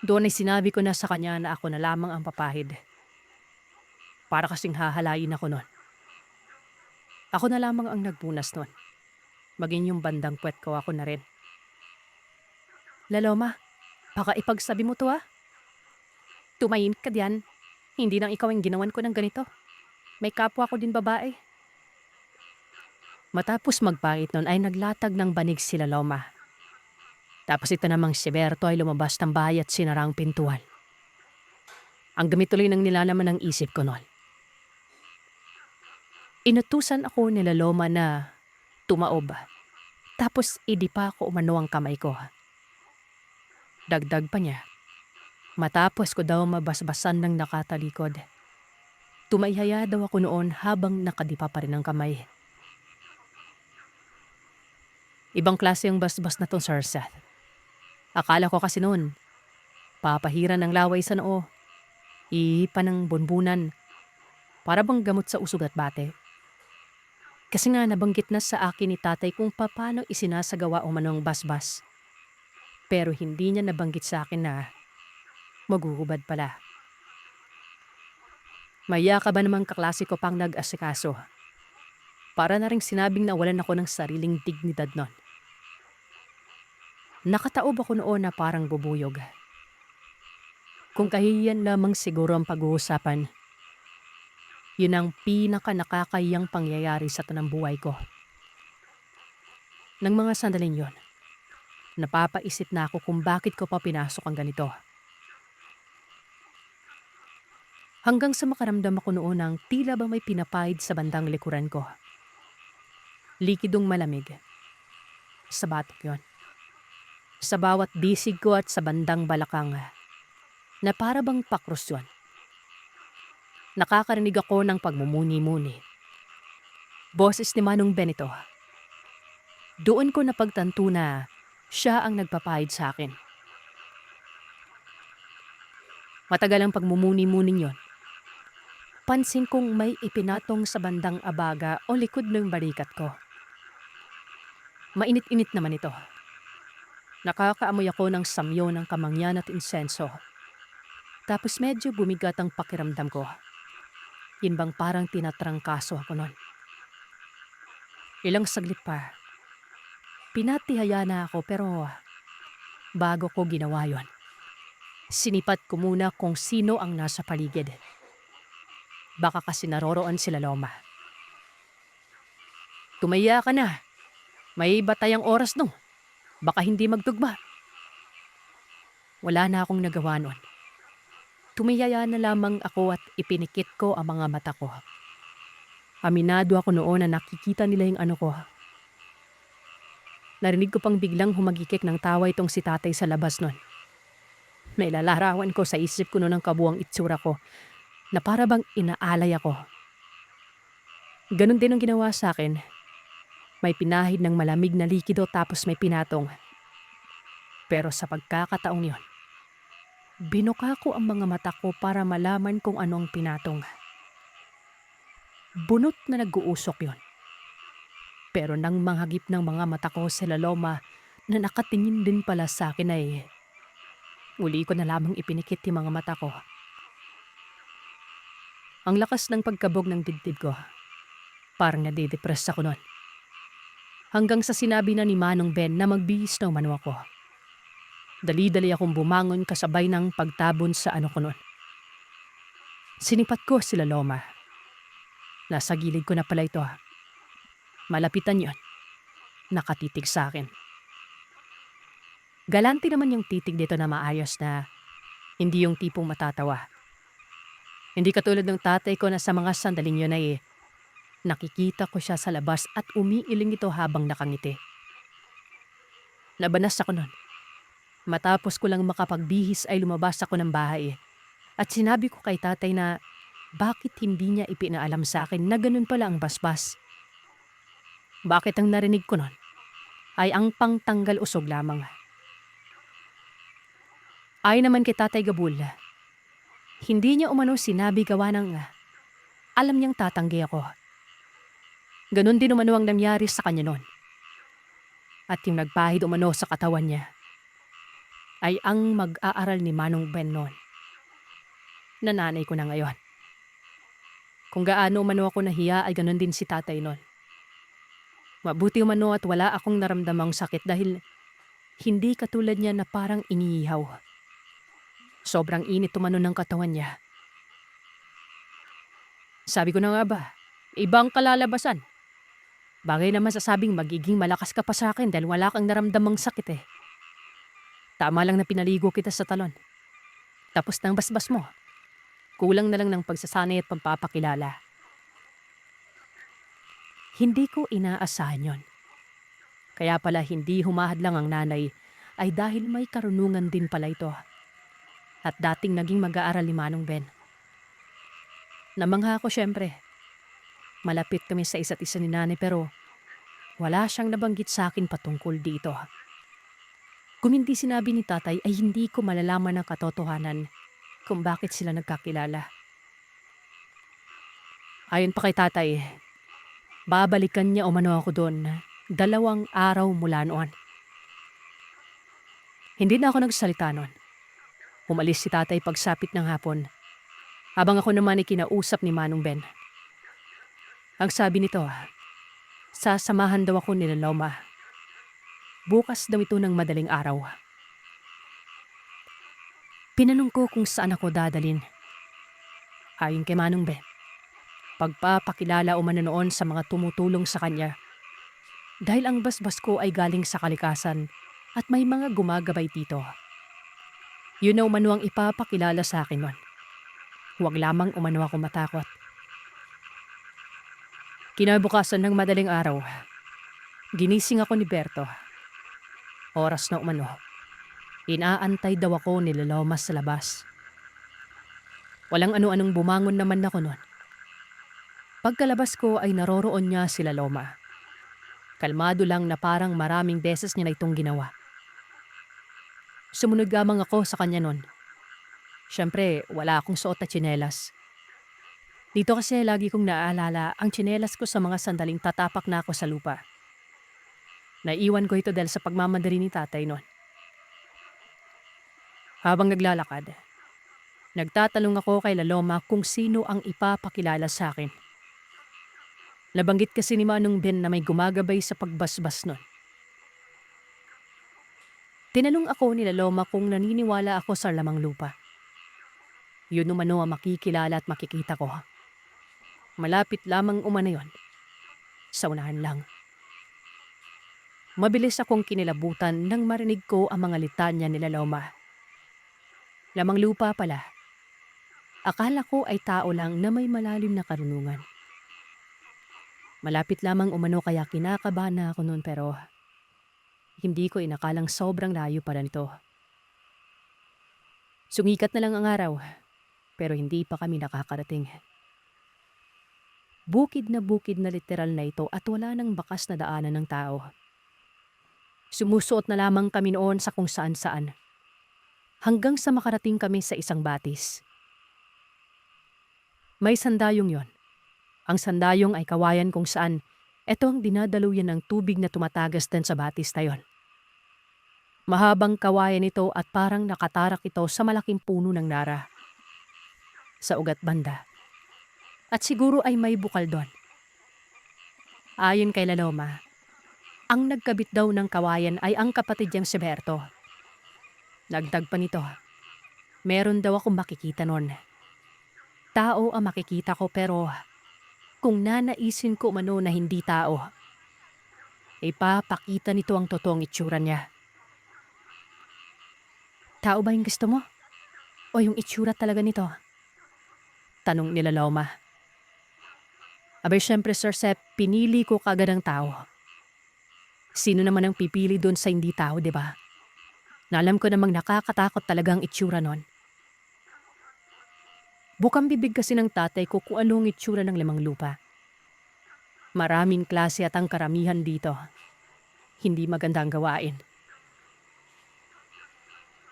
Doon ay sinabi ko na sa kanya na ako na lamang ang papahid. Para kasing hahalayin ako nun. Ako na lamang ang nagpunas nun. Maging yung bandang puwet ko ako na rin. Laloma, baka ipagsabi mo to ah. Tumahimik ka diyan. Hindi lang ikaw ang ginawan ko ng ganito. May kapwa ko din babae. Matapos magpakit nun ay naglatag ng banig si Laloma. Tapos ito namang si Berto ay lumabas ng bahay at sinara ang pintuan. Ang dumi tuloy ng nilalaman ng isip ko noon. Inutusan ako ni Laloma na tumaob. Tapos idipa ko umano ang kamay ko. Dagdag pa niya. Matapos ko daw mabasbasan ng nakatalikod. Tumayhaya daw ako noon habang nakadipa pa rin ang kamay. Ibang klase ang basbas na tong Sir Seth. Akala ko kasi noon, papahiran ng laway sa noo, ihipa ng bunbunan, para bang gamot sa usog at bate. Kasi nga nabanggit na sa akin ni tatay kung paano isinasagawa o manong basbas. Pero hindi niya nabanggit sa akin na magugubad pala. Maya ka ba namang kaklase ko pang nag-asikaso? Para na rin sinabing nawalan ako ng sariling dignidad nun. Nakataob ako noon na parang bubuyog. Kung kahihiyan lamang siguro ang pag-uusapan, yun ang pinaka-nakakahiyang pangyayari sa tanang buhay ko. Nang mga sandaling yon, napapaisip na ako kung bakit ko pa pinasok ang ganito. Hanggang sa makaramdam ako noon ng tila ba may pinapahid sa bandang likuran ko. Likidong malamig. Sa batok yon. Sa bawat bisig ko at sa bandang balakang, na para bang pakros yun. Nakakarinig ako ng pagmumuni-muni. Boses ni Manong Benito. Doon ko napagtanto na siya ang nagpapahid sa akin. Matagal ang pagmumuni-muni yon. Pansin kong may ipinatong sa bandang abaga o likod ng barikat ko. Mainit-init naman ito. Nakakaamoy ako ng samyo ng kamangyan at insenso. Tapos medyo bumigat ang pakiramdam ko. Yun bang parang tinatrangkaso ako nun. Ilang saglit pa. Pinatihaya na ako pero bago ko ginawa yon, sinipat ko muna kung sino ang nasa paligid. Baka kasi naroroon sila Loma. Tumaya ka na. May batayang oras no. Baka hindi magtugma. Wala na akong nagawa nun. Tumiyaya na lamang ako at ipinikit ko ang mga mata ko. Aminado ako noon na nakikita nila yung ano ko. Narinig ko pang biglang humagikik ng tawa itong si tatay sa labas nun. Nailalarawan ko sa isip ko noon ang kabuang itsura ko na para bang inaalay ako. Ganon din ang ginawa sa akin. May pinahid ng malamig na likido tapos may pinatong. Pero sa pagkakataong yon, binuka ko ang mga mata ko para malaman kung ano ang pinatong. Bunot na nag-uusok yon. Pero nang manghagip ng mga mata ko sa Laloma na nakatingin din pala sa akin ay uli ko na lamang ipinikit yung mga mata ko. Ang lakas ng pagkabog ng dibdib ko. Parang nadidepress ako nun. Hanggang sa sinabi na ni Manong Ben na magbihis na umano ako. Dali-dali akong bumangon kasabay ng pagtabon sa ano ko nun. Sinipat ko sila Loma. Nasa gilid ko na pala ito. Malapitan yon. Nakatitig sa akin. Galanti naman yung titig dito na maayos na hindi yung tipong matatawa. Hindi katulad ng tatay ko na sa mga sandaling yun ay nakikita ko siya sa labas at umiiling ito habang nakangiti. Nabanas ako nun. Matapos ko lang makapagbihis ay lumabas ako ng bahay at sinabi ko kay tatay na bakit hindi niya ipinaalam sa akin na ganun pala ang basbas. Bakit ang narinig ko nun ay ang pangtanggal usog lamang. Ay naman kay Tatay Gabul, hindi niya umano sinabi gawa ng alam niyang tatanggi ako. Ganon din umano ang nangyari sa kanya noon. At yung nagpahid umano sa katawan niya ay ang mag-aaral ni Manong Ben noon. Nananay ko na ngayon. Kung gaano umano ako nahiya ay ganon din si tatay noon. Mabuti umano at wala akong naramdamang sakit dahil hindi katulad niya na parang iniihaw. Sobrang init umano ng katawan niya. Sabi ko na nga ba, ibang kalalabasan. Bagay naman sa sabing magiging malakas ka pa sa akin dahil wala kang naramdamang sakit eh. Tama lang na pinaligo kita sa talon. Tapos ng basbas mo. Kulang na lang ng pagsasanay at pampapakilala. Hindi ko inaasahan yon. Kaya pala hindi humahadlang ang nanay ay dahil may karunungan din pala ito. At dating naging mag-aaral ni Manong Ben. Namangha ako syempre. Malapit kami sa isa't isa ni nanay pero wala siyang nabanggit sa akin patungkol dito. Kung hindi sinabi ni tatay ay hindi ko malalaman ang katotohanan kung bakit sila nagkakilala. Ayon pa kay tatay, babalikan niya umano ako doon 2 araw mula noon. Hindi na ako nagsalita noon. Umalis si tatay pagsapit ng hapon, habang ako naman ay kinausap ni Manong Ben. Ang sabi nito, sasamahan daw ako nila Loma. Bukas daw ito ng madaling araw. Pinanong ko kung saan ako dadalin. Ayon kay Manong Ben, pagpapakilala umano noon sa mga tumutulong sa kanya. Dahil ang basbas ko ay galing sa kalikasan at may mga gumagabay dito. Yun na umano ang ipapakilala sa akin nun. Huwag lamang umano ako matakot. Kinabukasan ng madaling araw, ginising ako ni Berto. Oras na umano, inaantay daw ako ni Loma sa labas. Walang ano-anong bumangon naman ako nun. Pagkalabas ko ay naroroon niya sila Loma. Kalmado lang na parang maraming beses niya na itong ginawa. Sumunod gamang ako sa kanya nun. Siyempre, wala akong suot na tsinelas. Dito kasi lagi kong naaalala ang tsinelas ko sa mga sandaling tatapak na ako sa lupa. Naiwan ko ito dahil sa pagmamadali ni tatay nun. Habang naglalakad, nagtatanong ako kay Loma kung sino ang ipapakilala sa akin. Nabanggit kasi ni Manong Ben na may gumagabay sa pagbasbas nun. Tinanong ako ni Loma kung naniniwala ako sa lamang lupa. Yun umano ang makikilala at makikita ko. Malapit lamang umano yun. Sa unahan lang. Mabilis akong kinilabutan nang marinig ko ang mga litanya ni Loma. Lamang lupa pala. Akala ko ay tao lang na may malalim na karunungan. Malapit lamang umano kaya kinakabahan na ako noon pero hindi ko inakalang sobrang layo pala nito. Sumikat na lang ang araw pero hindi pa kami nakakarating. Bukid na literal na ito at wala nang bakas na daanan ng tao. Sumusuot na lamang kami noon sa kung saan-saan. Hanggang sa makarating kami sa isang batis. May sandayong yon. Ang sandayong ay kawayan kung saan ito ang dinadaluyan ng tubig na tumatagas din sa batis na yon. Mahabang kawayan ito at parang nakatarak ito sa malaking puno ng nara. Sa ugat banda. At siguro ay may bukal doon. Ayon kay Loma, ang nagkabit daw ng kawayan ay ang kapatid niyang si Berto. Nagdag pa nito, meron daw akong makikita noon. Tao ang makikita ko pero kung nanaisin ko umano na hindi tao, ipapakita nito ang totoong itsura niya. Tao ba yung gusto mo? O yung itsura talaga nito? Tanong nila Loma. Abay syempre Sir Sep, pinili ko kagad ang tao. Sino naman ang pipili doon sa hindi tao, di ba? Nalam ko namang nakakatakot talagang itsura nun. Bukang bibig kasi ng tatay ko kung anong itsura ng lamang lupa. Maraming klase at ang karamihan dito. Hindi maganda ang gawain.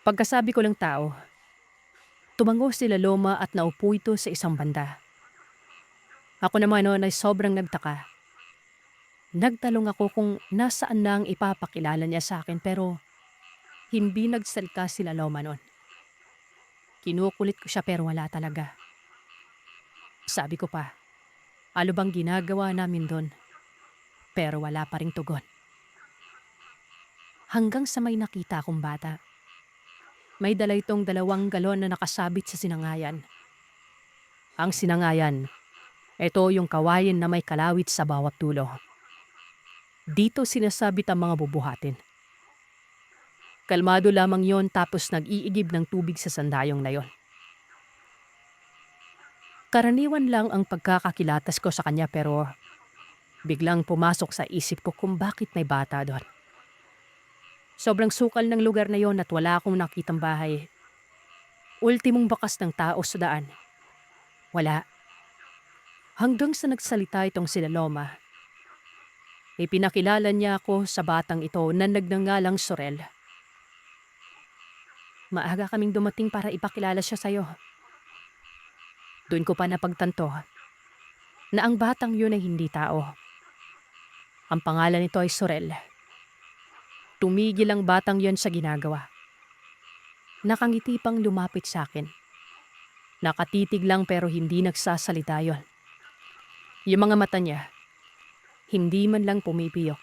Pagkasabi ko lang tao, tumango sila Loma at naupo ito sa isang banda. Ako naman noon ay sobrang nagtaka. Nagtalong ako kung nasaan na ang ipapakilala niya sa akin pero hindi nagsalita sila Loma noon. Kinukulit ko siya pero wala talaga. Sabi ko pa, ano bang ginagawa namin doon? pero wala pa ring tugon. Hanggang sa may nakita akong bata. May dala itong 2 galon na nakasabit sa sinangayan. Ang sinangayan, ito yung kawayan na may kalawit sa bawat dulo. Dito sinasabit ang mga bubuhatin. Kalmado lamang yon tapos nag-iigib ng tubig sa sandayong na yon. Karaniwan lang ang pagkakakilatas ko sa kanya pero biglang pumasok sa isip ko kung bakit may bata doon. Sobrang sukal ng lugar na yon at wala akong nakitang bahay. Ultimong bakas ng tao sa daan. Wala. Hanggang sa nagsalita itong sila Loma. Ipinakilala niya ako sa batang ito na nagngangalang Sorel. Maaga kaming dumating para ipakilala siya sa'yo. Doon ko pa napagtanto na ang batang yun ay hindi tao. Ang pangalan nito ay Sorel. Tumigil ang batang yun sa ginagawa. Nakangiti pang lumapit sa akin. Nakatitig lang pero hindi nagsasalita yun. Yung mga mata niya, hindi man lang pumipiyok.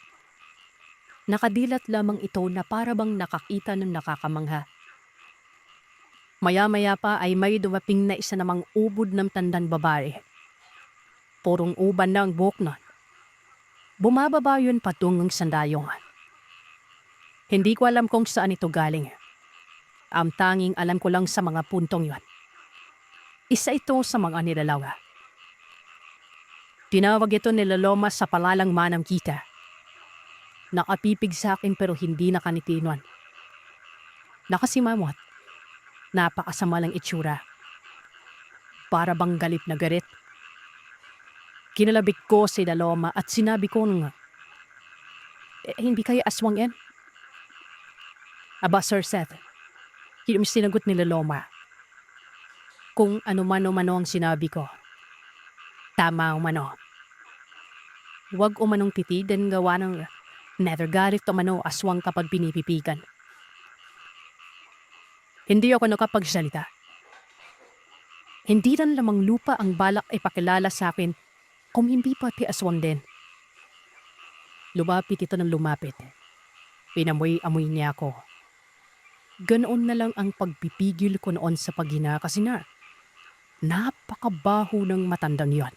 Nakadilat lamang ito na para bang nakakita ng nakakamangha. Maya-maya pa ay may dumating na isa namang ubod ng tandang babae. Purong uban na ang buhok nun. Bumababa yun patungong sandayong. Hindi ko alam kung saan ito galing. Ang tanging alam ko lang sa mga puntong yun. Isa ito sa mga nilalawa. Tinawag ito nila Loma sa palalang manang kita. Nakapipig sa akin pero hindi nakanitinuan. Nakasimamot. Napakasama lang itsura. Para bang galit na galit. Kinalabit ko si Loma at sinabi ko nga, hindi kayo aswang yan? Aba, Sir Seth, hindi sinagot nila Loma. Kung ano-mano ang sinabi ko, tama umano. Huwag umanong titigan gawa ng never galit umano aswang kapag pinipipigan. Hindi ako nakapagsalita. Hindi rin lamang lupa ang balak ay pakilala sa akin kung hindi pati aswang din. Lumapit ito ng lumapit. Pinamoy-amoy niya ako. Ganoon na lang ang pagpipigil ko noon sa paghina kasi na napakabaho ng matandang yon.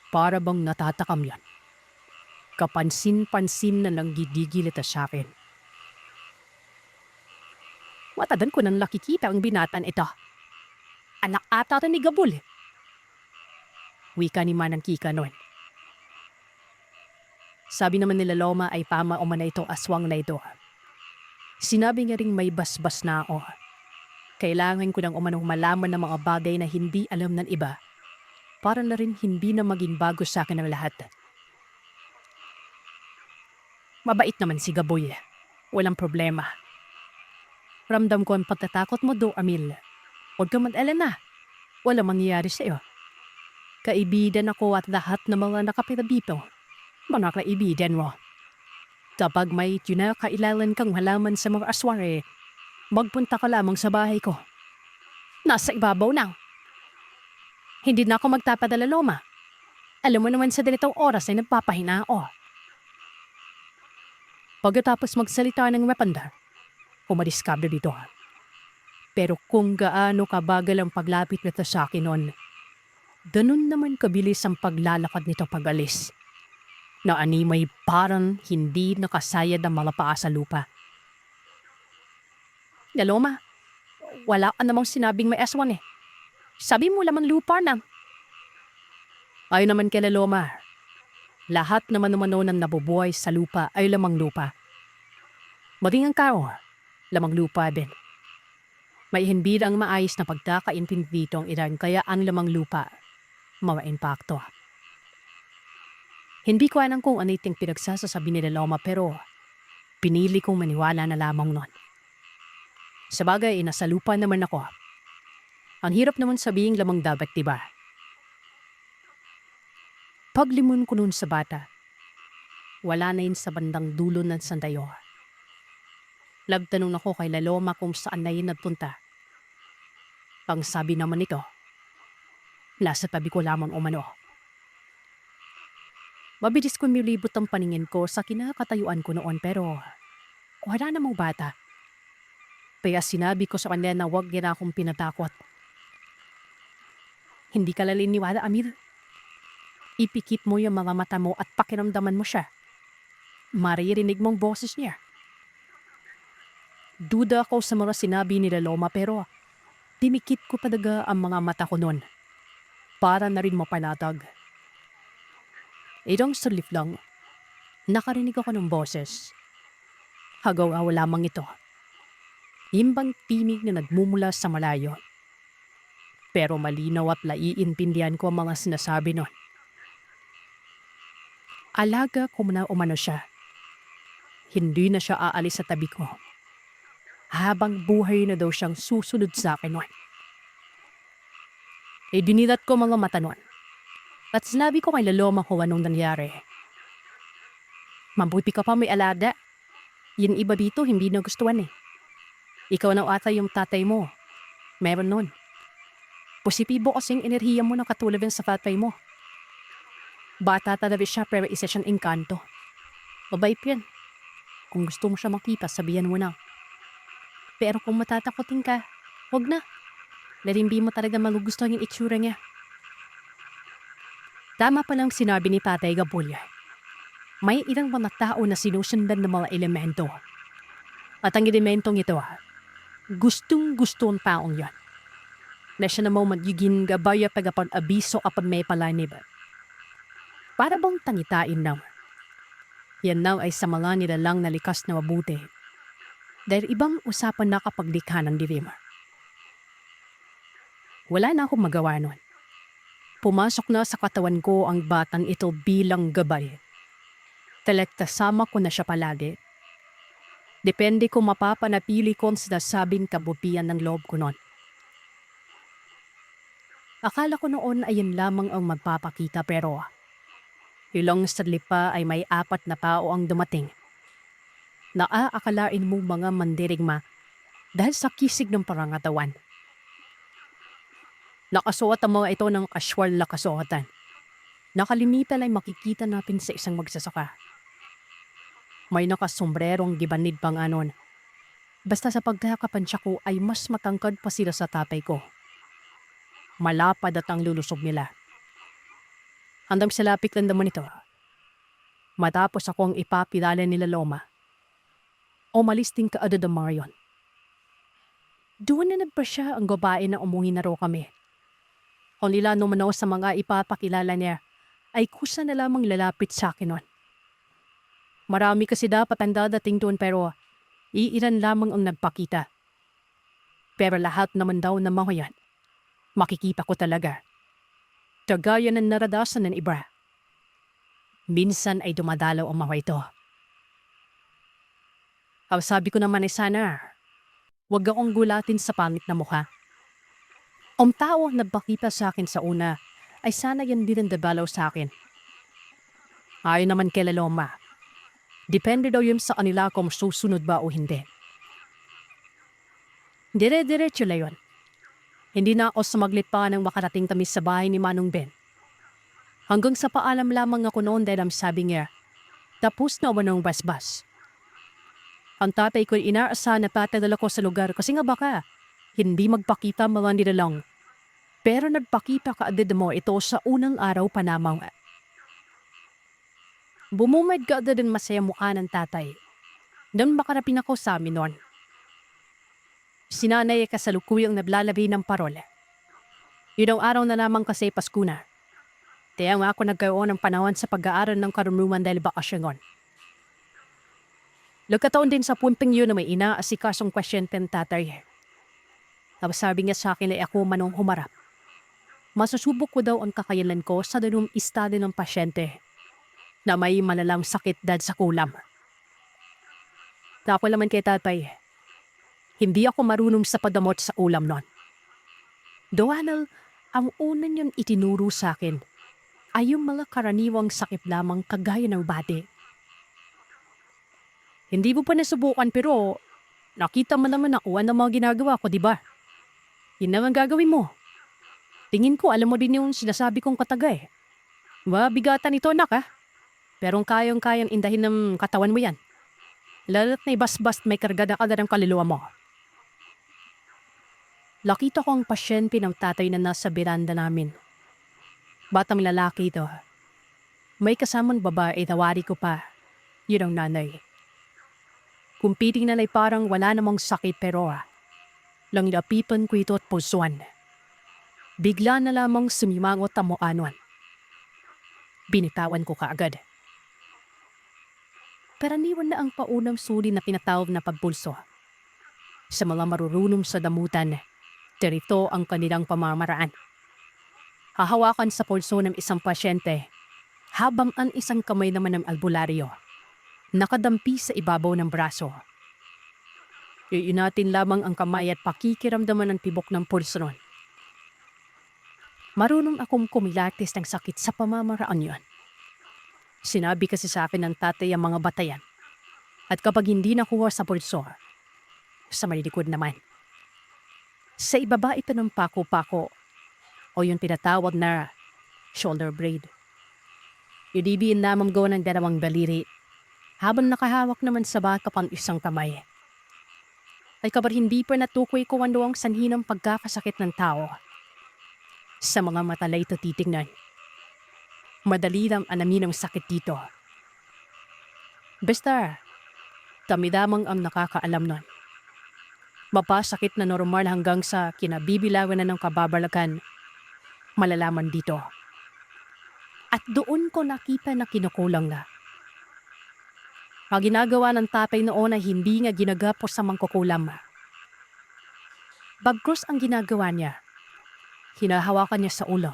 Para bang natatakam yan. Kapansin-pansin na lang gidigil ito sa akin. Matadan ko nang nakikita ang binatan ito. Anak ata rin ni Gabul. Wika ni Manang Kika noon. Sabi naman nila Loma ay pama o man na itong aswang na ito. Sinabi niya ring may basbas na ako. Kailangan ko nang umanong malaman ng mga bagay na hindi alam ng iba para na rin hindi na maging bago sa akin ang lahat. Mabait naman si Gaboy. Walang problema. Ramdam ko ang pagtatakot mo do, Amil. Huwag ka mag-alala. Wala mangyayari sa iyo. Kaibigan ako at lahat ng mga nakapira dito. Mga kaibigan mo. Kapag may kailangan kang halaman sa mga aswang magpunta ka lamang sa bahay ko. Nasa ibabaw na. Hindi na ako magtapadala, Loma. Alam mo naman sa ganitong oras ay nagpapahina ako. Pagkatapos magsalita ng mapanda, umadiskabla dito. Pero kung gaano kabagal ang paglapit nito sa akin noon, ganun naman kabilis ang paglalakad nito pag-alis. Na animay parang hindi nakasayad ang mga paa sa lupa. Loma, wala ka namang sinabing may aswang Sabi mo lamang lupa na. Ay naman kay Loma, lahat naman umano ng nabubuhay sa lupa ay lamang lupa. Maging ang kao, lamang lupa din. May hindi ang maayos na pagkakaintindi dito ang ilan kaya ang lamang lupa, mawa-impacto. Hindi ko alam kung ano iting pinagsasasabi nila Loma pero pinili kong maniwala na lamang nun. Sabagay, nasa lupa naman ako. Ang hirap naman sabihing lamang dapat, diba? Paglimon ko nun sa bata, wala na yun sa bandang dulo ng sandayo. Nagtanong ako kay Loma kung saan na yun nagpunta. Ang sabi naman nito, nasa tabi ko lamang umano. Mabilis kumilibot ang paningin ko sa kinakatayuan ko noon pero wala namang bata. Kaya sinabi ko sa kanya na huwag niya na akong pinatakot. Hindi ka laliniwala, Amir. Ipikit mo yung mga mata mo at pakiramdaman mo siya. Maririnig mong boses niya. Duda ako sa mga sinabi ni Loma pero tinikit ko talaga ang mga mata ko noon para na rin mapanatag. Ilang salip lang, nakarinig ako ng boses. Hagaw-awa lamang ito. Imbang tinig na nagmumula sa malayo. Pero malinaw at naiintindihan ko ang mga sinasabi nun. Alaga ko na umano siya. Hindi na siya aalis sa tabi ko. Habang buhay na daw siyang susunod sa akin nun. Dinilat ko mga mata nun. At sinabi ko kay Loma kung anong nangyari. Mabuti ka pa may alaga. Yung iba dito hindi nagustuhan eh. Ikaw na ata yung tatay mo. Meron nun. Positibo kasing enerhiya mo na katulad din sa tatay mo. Bata talaga siya pero isa siyang engkanto. Mabait yan. Kung gusto mo siya makita, sabihan mo na. Pero kung matatakotin ka, huwag na. Dahil hindi mo talaga magugustuhan yung itsura niya. Tama pa lang sinabi ni Tatay Gabulya. May ilang mga tao na sinusundan ng mga elemento. At ang elementong ito, gustong-gusto ang taong yan. Na siya namang magiging gabaya pagkapag-abiso kapag may palanib. Para bang tangitain na. Yan na ay sa mga nilalang na likas na mabuti. Dahil ibang usapan na kapag likha ng dilim. Wala na akong magawa nun. Pumasok na sa katawan ko ang batang ito bilang gabay. Talagtasama ko na siya palagi. Depende kung mapapanapili ko ang sinasabing kabupian ng loob ko nun. Akala ko noon ay yun lamang ang magpapakita pero ilang sadli pa ay may 4 na tao ang dumating. Naaakalain mo mga mandirigma dahil sa kisig ng parangatawan. Nakasuot ang mga ito ng aswal na kasuotan. Nakalimitan ay makikita natin sa isang magsasaka. May nakasombrerong gibanid pang anon. Basta sa pagkakapansya ko ay mas matangkad pa sila sa tatay ko. Malapad at ang lulusog nila. Handang salapik lang naman ito. Matapos akong ipapilala nila Loma. Umalis din kaagad ang mga yon. Doon na nagpa siya ang babae na umuwi na raw kami. Kung nila numanaw sa mga ipapakilala niya, ay kusa na lamang lalapit sa akin nun. Marami kasi dapat ang dadating doon pero iilan lamang ang nagpakita. Pero lahat naman daw ng mga yan, makikita ko talaga. Tagaya ng naradasan ng iba. Minsan ay dumadalaw ang mga ito. Sabi ko naman ay sana, huwag akong gulatin sa pangit na mukha. Ang tao na nagpakita sa akin sa una ay sana yan din ang dabalaw sa akin. Ayon naman kay Loma. Depende daw yun sa kanila kung susunod ba o hindi. Dire-diretso na yun. Hindi na ako sumaglit pa nang makarating kami sa bahay ni Manong Ben. Hanggang sa paalam lamang ako noon dahil ang sabi niya, tapos na ako ng basbas. Ang tatay ko inaasahan na patadala ko sa lugar kasi nga baka hindi magpakita mga nilalang. Pero nagpakita kaagad mo ito sa unang araw pa namang. Bumumad ka agad ang masaya mukha ng tatay. Nang makarapin ako sa amin noon. Sinanay ka sa lukuyang naglalabi ng parol. Yun ang araw na lamang kasi Pasko na. Kaya nga ako nagkaroon ng panahon sa pag-aaral ng karunungan dahil bakasyon. Nagkataon din sa puntong yun na may inaasikasong pasyente ng tatay. Tapos sabi niya sa akin ay ako manong humarap. Masusubok ko daw ang kakayanan ko sa dalawang estado ng pasyente na may malalang sakit dahil sa kulam. Ako naman kay tatay, hindi ako marunong sa padamot sa ulam nun. Doanal, ang una niyang itinuro sa akin ay yung mga karaniwang sakit lamang kagaya ng bati. Hindi mo pa nasubukan pero nakita mo naman ako ano mga ginagawa ko, di ba? Yun naman gagawin mo. Tingin ko alam mo din yung sinasabi kong katagay. Mabigatan ito, anak, ha? Pero kayang-kayang indahin ng katawan mo yan. Lalo't na ibas-bast may kargada agad ang kaluluwa mo. Nakita ko ang pasyente ng tatay na nasa beranda namin. Batang lalaki ito. May kasamang babae, tawari ko pa. Yun ang nanay. Kung titingnan ay parang wala namang sakit pero lang lapipan ko ito at pusuan. Bigla na lamang sumimangot ang muanuan. Binitawan ko kaagad. Karaniwan na ang paunang suri na tinatawag na pagpulso. Sa mga marurunong sa damutan, ito ang kanilang pamamaraan. Hahawakan sa pulso ng isang pasyente habang ang isang kamay naman ng albularyo nakadampi sa ibabaw ng braso. Iinatin lamang ang kamay at pakikiramdaman ng tibok ng pulso nun. Marunong akong kumilatis ng sakit sa pamamaraan yun. Sinabi kasi sa akin ng tatay ang mga batayan. At kapag hindi nakuha sa pulso, sa may likod naman. Sa ibaba ito ng pako-pako o yung tinatawag na shoulder blade. Ididiin lamang gawa ng dalawang daliri habang nakahawak naman sa baka pang isang kamay. Ay kapag hindi pa natukoy ko ano ang sanhi ng pagkakasakit ng tao. Sa mga matalay ito titignan. Madali lang anamin ang sakit dito. Basta, kami lamang ang nakakaalam nun. Mapasakit na normal hanggang sa kinabibilawan na ng kababalagan, malalaman dito. At doon ko nakita na kinukulang na. Ang ginagawa ng tatay noon ay hindi nga ginagapos sa mangkukulam. Bagkus ang ginagawa niya, hinahawakan niya sa ulo.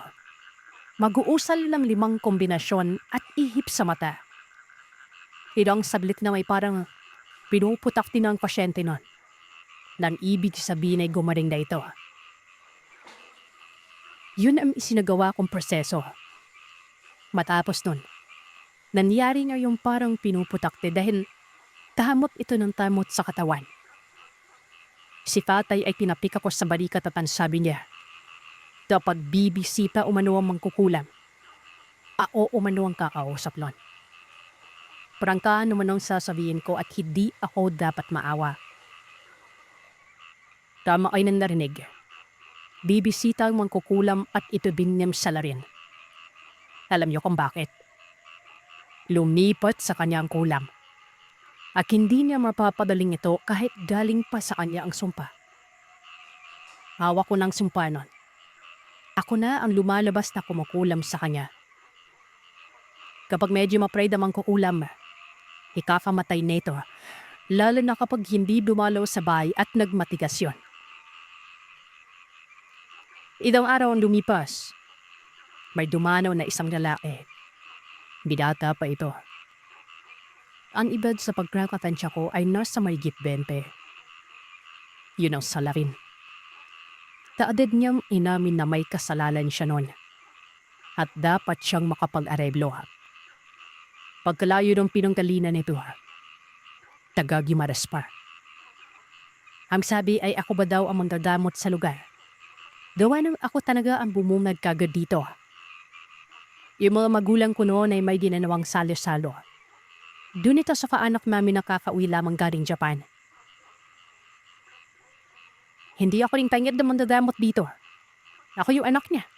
Mag-uusal ng 5 kombinasyon at ihip sa mata. Ilang sablit na may parang pinuputak din ang pasyente nun. Nang ibig sabihin ay gumaling na ito. Yun ang isinagawa kong proseso. Matapos nun, nangyari nga yung parang pinuputakte dahil tahamot ito ng tamot sa katawan. Si tatay ay pinapik ako sa balikat at sabi niya, dapat bibisita umano ang mangkukulam. Ako umano ang kakausap nun. Prangkaan naman ang sasabihin ko at hindi ako dapat maawa. Tama ay nang narinig. Bibisita ang mangkukulam at itubingnim sa larin. Alam niyo kung bakit? Lumipat sa kanya ang kulam. At hindi niya mapapadaling ito kahit galing pa sa kanya ang sumpa. Hawak ko ng sumpa nun. Ako na ang lumalabas na kumukulam sa kanya. Kapag medyo ma-pride ang mangkukulam, ikakamatay nito, lalo na kapag hindi dumalaw sa bahay at nagmatigas yun. Ilang araw ang lumipas. May dumanaw na isang lalaki. Bidata pa ito. Ang edad sa pagkakatansya ko ay nasa mahigit 20. Yun ang salarin. Taadad niyang inamin na may kasalanan siya noon. At dapat siyang makapag-areblo. Pagkalayo ng pinangkalinan nito, taga Guimaras pa. Ang sabi ay ako ba daw ang manggagamot sa lugar. Gawa nang ako talaga ang bumungad kagad dito. Yung mga magulang ko noon ay may ginanawang salo-salo. Doon ito sa kaanak namin nakakauwi lamang galing Japan. Hindi ako rin tangid na mandagamot dito. Ako yung anak niya.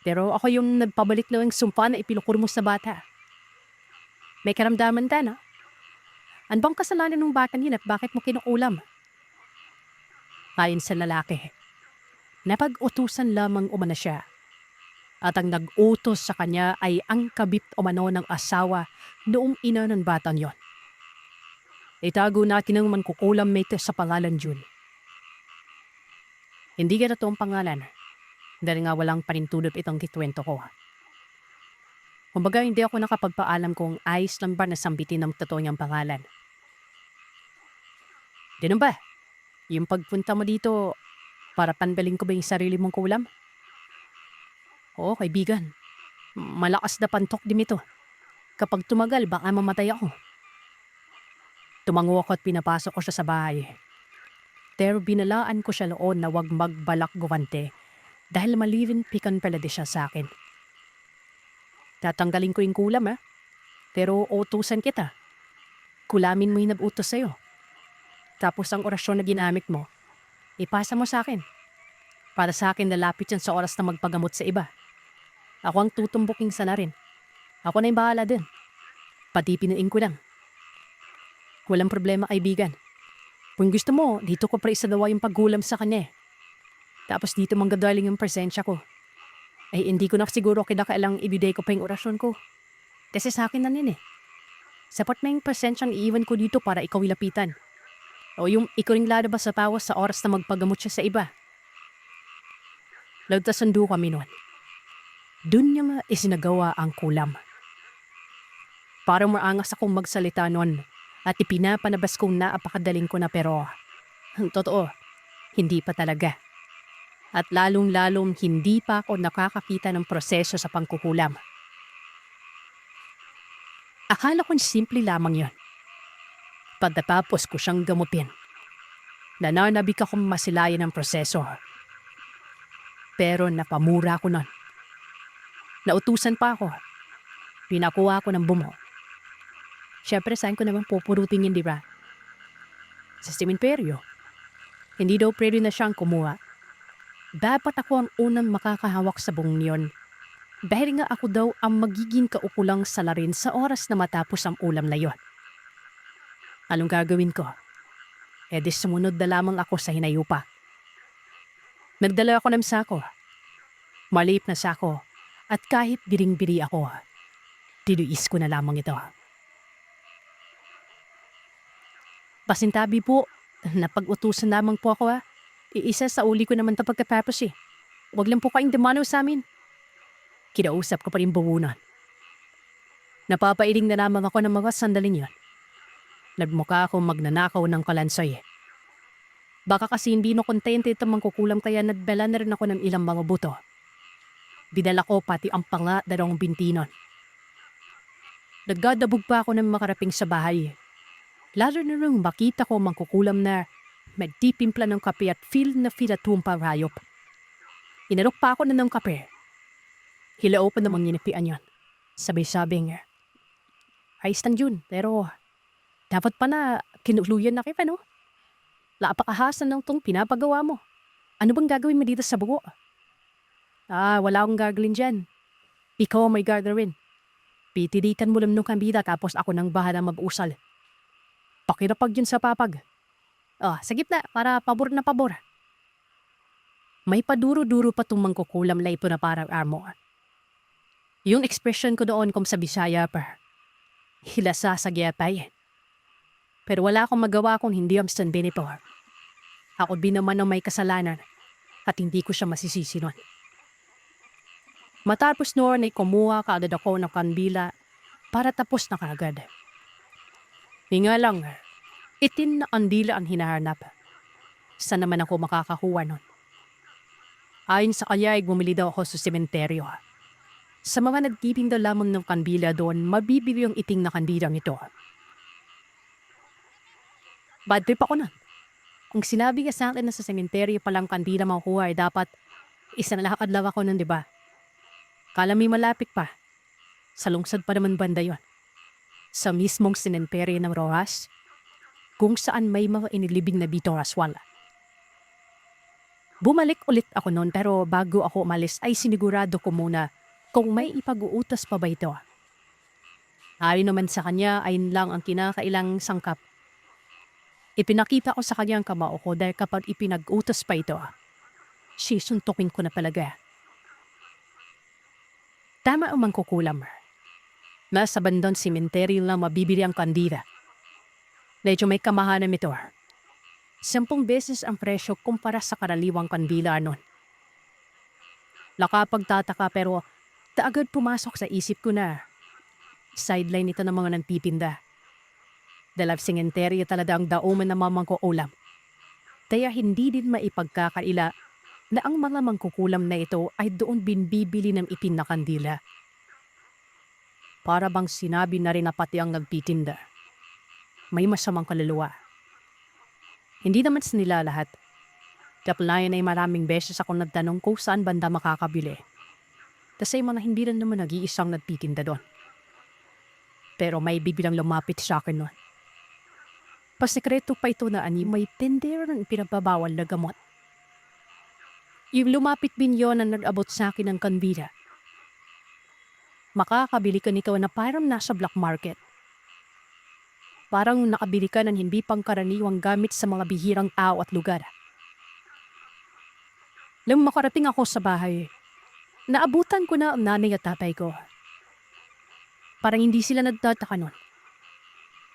Pero ako yung nagpabalik na ng sumpa na ipinukur mo sa bata. May karamdaman ka na? Ano bang kasalanan ng bata niya at bakit mo kinukulam? Ayon sa lalaki, napag-utusan lamang umana siya. At ang nag-utos sa kanya ay ang kabit umano ng asawa noong ina ng batang yon. Itago natin ang mangkukulam mate sa pangalan June. Hindi ka na ito ang pangalan dahil nga walang panintulot itong kitwento ko. Kumbaga hindi ako nakapagpaalam kung ayos lang ba na sambitin ng totoo niyang pangalan. Ganun ba? Yung pagpunta mo dito, para panbaling ko ba yung sarili mong kulam? Oo, kaibigan. Malakas na pantok din ito. Kapag tumagal, baka mamatay ako. Tumango ako at pinapasok ko siya sa bahay. Pero binalaan ko siya noon na wag magbalak guwante dahil malivin pikan pala di siya sa akin. Tatanggalin ko yung kulam Pero utusan kita. Kulamin mo yung nabutos sa'yo. Tapos ang orasyon na ginamit mo, ipasa mo sa akin. Para sa akin lalapit yan sa oras na magpagamot sa iba. Ako ang tutumbuking sana rin. Ako na yung bahala din. Pati pinuin ko lang. Walang problema kaibigan. Kung gusto mo, dito ko pa isadawa yung paggulam sa kanya eh. Tapos dito manggagaling yung presensya ko. Ay hindi ko na siguro kinakailang ibigay ko pa yung orasyon ko. Kasi sa akin na yun eh. Sapat na yung presensyang iiwan ko dito para ikaw ilapitan. O yung ikaw ring lalabas sa pawas sa oras na magpagamot siya sa iba. Lagtasando kami noon. Doon niya nga isinagawa ang kulam. Parang maangas akong magsalita noon at ipinapanabas kong naapakadaling ko na pero totoo, hindi pa talaga. At lalong-lalong hindi pa ako nakakakita ng proseso sa pangkukulam. Akala ko'y simple lamang yon. Pagkatapos ko siyang gamutin, nananabik akong masilayan ng proseso. Pero napamura ko nun. Nautusan pa ako. Pinakuha ko ng bumo. Siyempre saan ko naman pupurutin yun, di ba? Sa sementeryo. Hindi daw pwede na siyang kumuha. Dapat ako ang unang makakahawak sa buong yun. Dahil nga ako daw ang magiging kaukulang salarin sa oras na matapos ang ulam na yon. Anong gagawin ko? Di sumunod na lamang ako sa hinayupa. Nagdala ako ng sako. Maliit na sako. At kahit biring-biri ako, tinuis ko na lamang ito. Pasintabi po, napag-utusan lamang po ako ha. Iisa sa uli ko naman ito pagkatapos eh. Huwag lang po kayong demano sa amin. Kinausap ko pa rin buwunan. Napapailing na lamang ako ng mga sandaling yon. Nagmukha akong magnanakaw ng kalansay. Baka kasi hindi no kontente itong mangkukulam kaya nagdala na rin ako ng ilang mga buto. Bidala ko pati ang pangadalawang bintinon. Nagdadabog pa ako ng makaraping sa bahay. Lalo na nung makita ko mangkukulam na magtipimpla ng kape at feel at tumpang hayop. Inarok pa ako na ng kape. Hilao pa namang ninipian yan. Sabi-sabing, ayos lang yun, pero dapat pa na kinuluyan na kita, no? Laapakahasan ng tong pinapagawa mo. Ano bang gagawin mo dito sa bugo? Wala akong gagawin dyan. Ikaw may gagawin. Pitilitan mo lang nung kambida tapos ako nang bahala mag-usal. Pakirapag yun sa papag. Sagip na, para pabor na pabor. May paduro-duro pa itong mangkukulam na ito na parang armo. Yung expression ko doon kung sa Bisaya pa. Hilasa sa gyapay. Pero wala akong magawa kung hindi ang stand nito. Ako din naman ang may kasalanan at hindi ko siya masisisi nun. Matapos noon ay kumuha kaagad ako ng kandila para tapos na kaagad. Hinga lang, itin na kandila ang hinahanap. Saan naman ako makakakuha nun? Ayon sa kanya ay bumili daw ako sa sementeryo. Sa mga nagtitinda lamang ng kandila doon, mabibili yung iting na kandilang ito. Bad trip ako nun. Kung sinabi ka sa akin na sa sementeryo palang kandila makukuha ay dapat isa na lakad lang ako nun, di ba? Kala may malapit pa. Sa lungsod pa naman banda yon. Sa mismong sementeryo ng Rojas, kung saan may mga inilibing na Bito Aswal. Bumalik ulit ako noon pero bago ako umalis ay sinigurado ko muna kung may ipag-uutas pa ba ito. Ayon naman sa kanya ay lang ang kinakailang sangkap. Ipinakita ko sa kanya ang kamao ko dahil kapag ipinag-utas pa ito, sisuntukin ko na talaga. Tama ang mangkukulam. Nasa bandang sementeryo lang mabibili ang kandila. Medyo may kamahanan ito. 10 beses ang presyo kumpara sa karaniwang kandila noon. Nakapagtataka pero agad pumasok sa isip ko na sideline ito ng mga nagtitinda. Dahil sementeryo talaga ang dauman ng mamang ulam. Kaya hindi din maipagkakaila na ang mga mangkukulam na ito ay doon binbibili ng ipin na kandila. Para bang sinabi na rin na pati ang nagtitinda. May masamang kaluluwa. Hindi naman sa nila lahat. Kaplayan ay maraming beses ako nagtanong kung saan banda makakabili. Kasi mga hindi rin naman nag-iisang nagtitinda doon. Pero may biglang lumapit sa akin nun. Pasikreto pa ito na ani may tender ng pinababawal na gamot. Yung lumapit din yun na nag-abot sa akin ng kanbida. Makakabili ka nito na parang nasa black market. Parang nakabili ka ng hindi pangkaraniwang gamit sa mga bihirang tao at lugar. Nang makarating ako sa bahay, naabutan ko na ang nanay at tatay ko. Parang hindi sila nagtataka nun.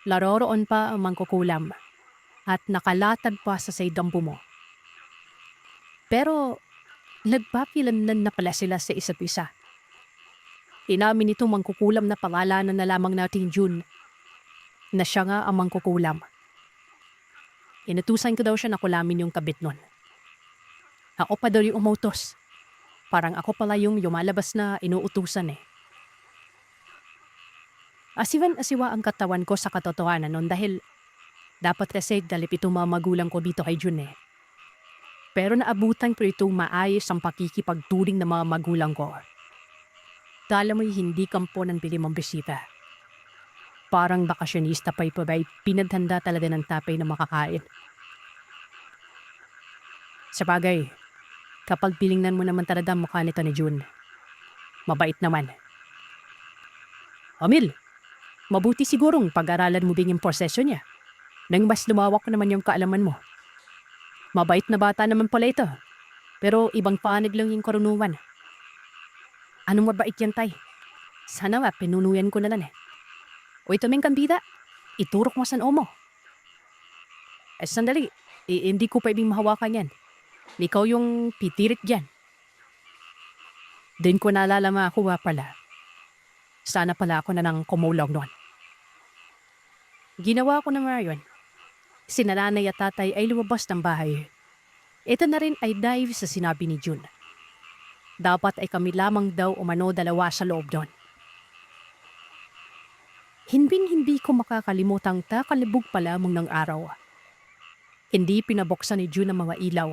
Laroroon pa ang mangkukulam at nakalatag pa sa saydampo mo. Pero nagpapilanlan na pala sila sa isa't isa. Inamin nitong mangkukulam na pangalanan na lamang natin June na siya nga ang mangkukulam. Inutusan ko daw siya na kulamin yung kabit nun. Ako pa daw yung umutos. Parang ako pala yung lumalabas na inuutusan eh. Asiwan-asiwa ang katawan ko sa katotohanan nun dahil dapat kasi dalip itong mga magulang ko dito kay June eh. Pero naabutan ko itong maayos ang pakikipagturing ng mga magulang ko. Tala mo'y hindi kampo ng pilimang bisita. Parang bakasyonista pa ito ay pinadhanda talaga ng tapay na makakain. Sa bagay, kapag pilingnan mo naman talaga ang mukha nito ni June, mabait naman. Amil, mabuti sigurong pag-aralan mo din yung proseso niya. Nang mas lumawak naman yung kaalaman mo. Mabait na bata naman pala ito. Pero ibang panig lang yung karunungan. Anong mabait yan, tay? Sana nga, pinunuyan ko na lang eh. O ito ming kandida, iturok mo sa noo mo. Sandali, hindi ko pwedeng mahawakan yan. Ikaw yung pitirit dyan. Din ko naalala mga ako pala. Sana pala ako na nang kumulong noon. Ginawa ko na nga yun. Sina nanay at tatay ay lumabas ng bahay. Ito na rin ay dahil sa sinabi ni June. Dapat ay kami lamang daw umano dalawa sa loob doon. Hindi ko makakalimutang takalibog pa lamang ng araw. Hindi pinabuksan ni June ang mga ilaw.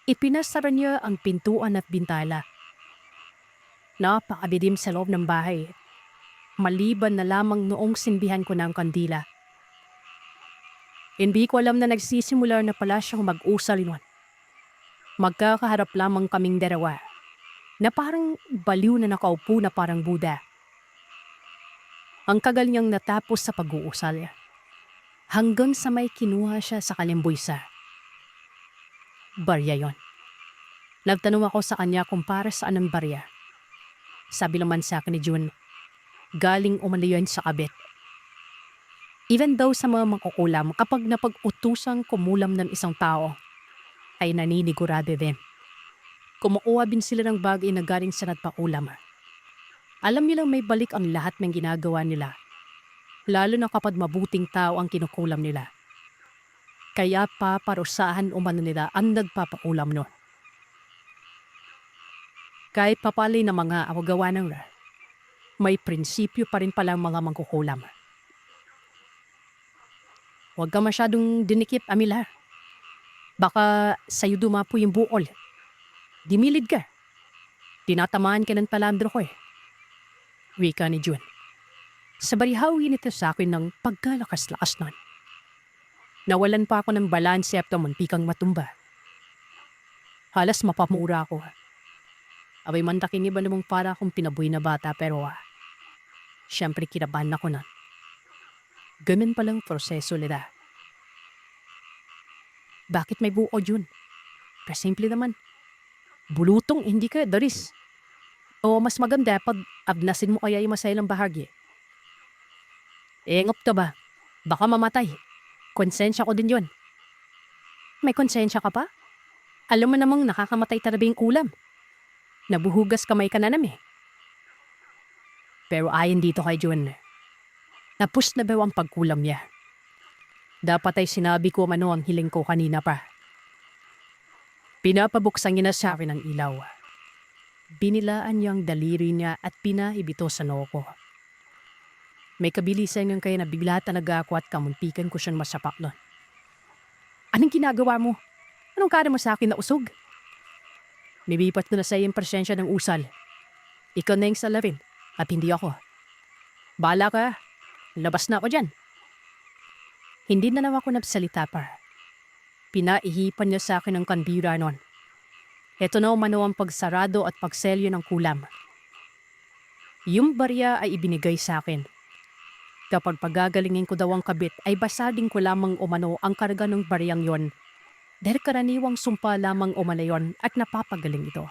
Ipinasara niya ang pintuan at bintala. Napakabidim sa loob ng bahay. Maliban na lamang noong sinbihan ko ng kandila. Hindi ko alam na nagsisimula na pala siyang mag-usal nun. Magkakaharap lamang kaming dalawa na parang baliw na nakaupo na parang Buddha. Ang kagal niyang natapos sa pag-uusal. Hanggang sa may kinuha siya sa kalimboysa. Barya yon. Nagtanong ako sa kanya kung para saan ang barya. Sabi naman sa akin ni June, galing umano yun sa kabit. Even daw sa mga mangkukulam, kapag napag-utusang kumulam ng isang tao, ay naninigurado din. Kumukuha din sila ng bagay na galing sa nagpakulam. Alam nilang may balik ang lahat ng ginagawa nila, lalo na kapag mabuting tao ang kinukulam nila. Kaya paparusahan umano nila ang nagpapaulam nun. Kahit papalay na mga awagawa ng may prinsipyo pa rin palang mga mangkukulam. Huwag ka masyadong dinikip, Amila. Baka sa'yo dumapo yung buol. Dimilid ka. Tinatamaan ka ng palandro ko eh. Wika ni June. Sa barihawi nito sa akin ng pagkalakas-lakas nun. Nawalan pa ako ng balanse at muntikang matumba. Halas mapamura ako. Abay mantakin iba namang para akong pinaboy na bata pero siyempre kinabahan ako nun. Ganun palang proseso nila. Bakit may buo June? Simple naman. Bulutong hindi ka daris. O mas maganda pag abnasin mo kaya yung masayang bahagi. Engop ka ba? Baka mamatay. Konsensya ko din yun. May konsensya ka pa? Alam mo namang nakakamatay talaga yung kulam. Nabuhugas kamay ka na namin. Pero ayon dito kay June, napus na ba ang pagkulam niya? Dapat ay sinabi ko ano ang hiling ko kanina pa. Pinapabuksan niya na sa akin ang ilaw. Binilaan niya ang daliri niya at pinahibito sa noo ko. May kabilisan niyang kaya na bigla talaga ako at kamuntikan ko siyang masapak nun. Anong ginagawa mo? Anong kara mo sa akin na usog? Nibipat ko na sa iyong presensya ng usal. Ikaw na yung salarin at hindi ako. Bahala ka. Labas na ako dyan. Hindi na naman ako nagsalita pa. Pinaihipan niya sa akin ang kandila nun. Ito na umano ang pagsarado at pagselyo ng kulam. Yung barya ay ibinigay sa akin. Kapag pagagalingin ko daw ang kabit ay basading ko lamang umano ang karga ng baryang yon. Dahil karaniwang sumpa lamang umano yon at napapagaling ito.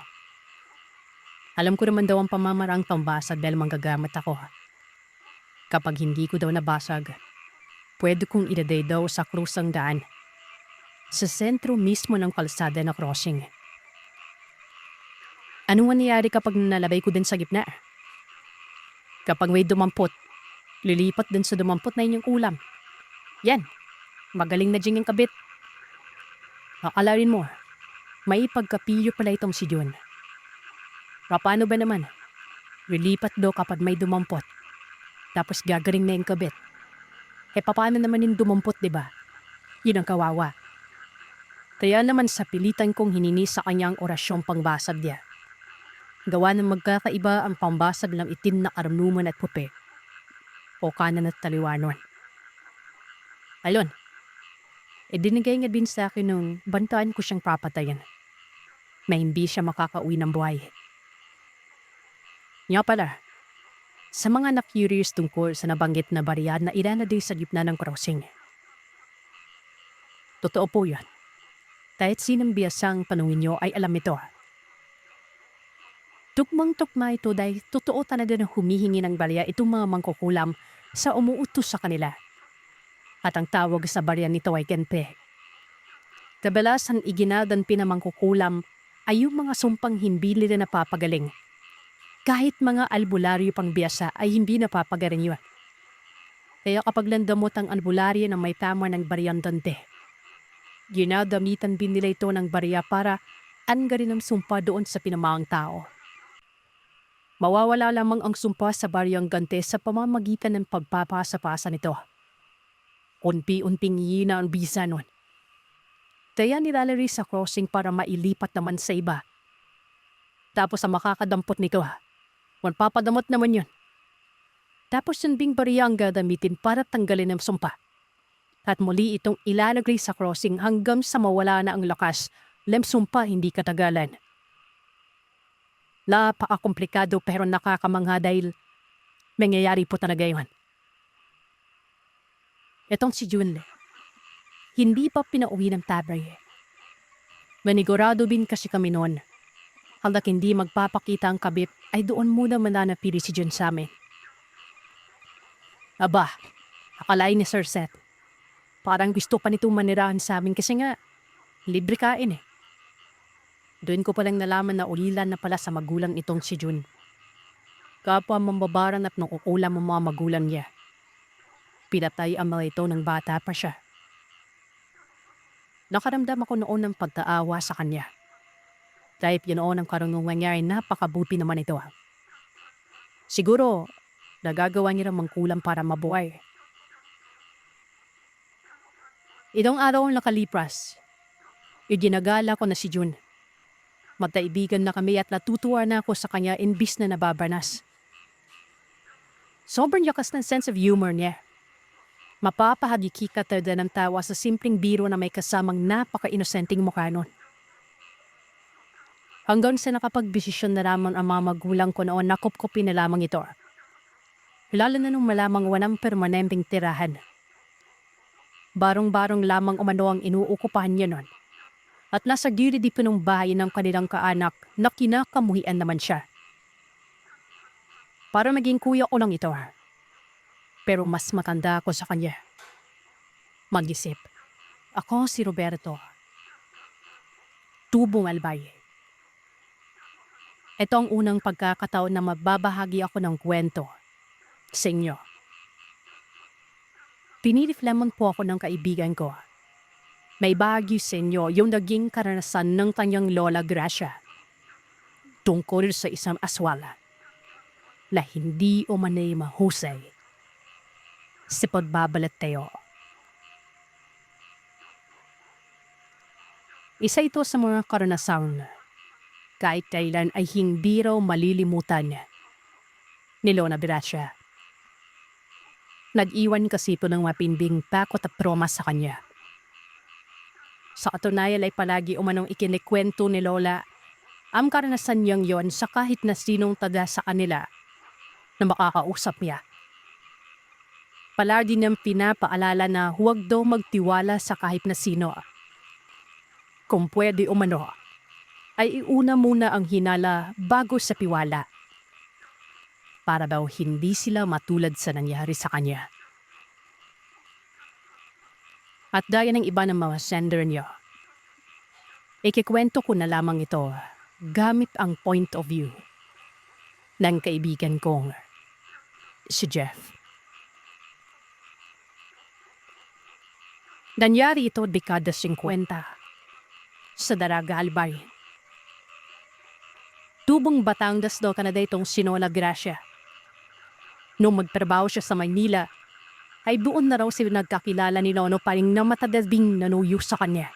Alam ko naman daw ang pamamarang pambasag dahil manggagamit ako. Kapag hindi ko daw nabasag, pwede kong idaday daw sa krusang daan. Sa sentro mismo ng kalsada na crossing. Anong mangyayari kapag nalabay ko din sa gitna? Kapag may dumampot, lilipat din sa dumampot na inyong ulam. Yan, magaling na ding ang kabit. Akalain mo, may pagkapiyo pala itong si Jun. Paano ba naman? Lilipat daw kapag may dumampot. Tapos gagaling na yung kabit. Paano naman yung dumampot, diba? Yun ang kawawa. Kaya naman sa pilitan kong hinini sa kanyang orasyong pangbasag niya. Gawa ng magkakaiba ang pambasag ng itim na karnuman at pupe o kanan at taliwanon. Ayun, dinigay nga din sa akin nung bantaan ko siyang papatayin. May hindi siya makakauwi ng buhay. Nga pala, sa mga na-curious tungkol sa nabanggit na barya na ilalagay sa gitna ng crossing. Totoo po yan. Kahit sinang biyasang tanungin nyo ay alam ito. Tukmang-tukma ito dahil totoo talaga na humihingi ng barya itong mga mangkukulam sa umuutos sa kanila. At ang tawag sa barya nito ay genpe. Kadalasan iginadan pinamangkukulam ay yung mga sumpang hindi nila napapagaling. Kahit mga albularyo pang biyasa ay hindi napapagaling yun. Kaya kapag landamot ang albularyo na may tama ng baryang dante, ginagamitan din nila ito ng barya para anggarin ang sumpa doon sa pinamaang tao. Mawawala lamang ang sumpa sa baryang gante sa pamamagitan ng pagpapasa-pasa nito. Unti-unting hina ang bisa nun. Kaya nilalari sa crossing para mailipat naman sa iba. Tapos ang makakadampot nito magpapadamot naman yun. Tapos yung bing barya ang gagamitin para tanggalin ang sumpa. At muli itong ilalagay sa crossing hanggang sa mawala na ang lakas, sumpa hindi katagalan. Napaka-komplikado pero nakakamangha dahil mangyayari po talaga yun. Itong si Junle, hindi pa pinauwi ng tabay. Manigurado din kasi kami noon. Hanggang hindi magpapakita ang kabit ay doon muna mananapili si Jun sa amin. Aba, akalain ni Sir Seth. Parang gusto pa nito manirahan sa amin kasi nga, libre kain eh. Doon ko palang nalaman na ulilan na pala sa magulang itong si Jun. Kapwa mambabaran at nakukulam ang mga magulang niya. Pinatay ang mga ito ng bata pa siya. Nakaramdam ako noon ng pagtaawa sa kanya. Dahil yun ang karunungan niya ay napakabuti naman ito. Siguro, nagagawa niya ng mangkulam para mabuhay. Itong araw ang nakalipas, iginagala ko na si Jun. Magkaibigan na kami at natutuwa na ako sa kanya imbis na nababanas. Sobrang yakas ng sense of humor niya. Mapapahagiki ka talaga ng tawa sa simpleng biro na may kasamang napaka-inosenteng mukha nun. Hanggang sa nakapagbesisyon na lamang ang mga magulang ko noon, nakupkupin na lamang ito. Lalo na nung malamang walang permanenteng tirahan. Barong-barong lamang umano ang inuukupahan niya nun. At nasa gilid po ng bahay ng kanilang kaanak na kinakamuhian naman siya. Para maging kuya ko lang ito. Pero mas matanda ako sa kanya. Mag-isip, ako si Roberto. Tubong Albay. Ito ang unang pagkakataon na mababahagi ako ng kwento sa inyo. Pinilip lamang po ako ng kaibigan ko. May bahagi sa inyo yung naging karanasan ng kanyang lola Gracia tungkol sa isang aswala na hindi umanay mahusay sa pagbabalat tayo. Isa ito sa mga karanasang kahit kailan ay hindi raw malilimutan ni Lola Gracia. Nag-iwan kasi ito ng mapinding takot at trauma sa kanya. Sa katunayan ay palagi umanong ikinikwento ni Lola ang karanasan niyang yon sa kahit na sinong tada sa kanila na makakausap niya. Palagi niyang pinapaalala na huwag daw magtiwala sa kahit na sino. Kung pwede umano, ay iuna muna ang hinala bago sa piwala. Para daw hindi sila matulad sa nangyari sa kanya. At gaya ng iba ng mga sender niyo, ikikwento ko na lamang ito gamit ang point of view ng kaibigan kong si Jeff. Nangyari ito dekada 50 sa Daraga Albay. Tubong Batangas daw Canada itong si Lola Gracia. Nung magtrabaho siya sa Maynila, ay doon na raw sila nagkakilala ni Lono paring na matadabing nanuyo sa kanya.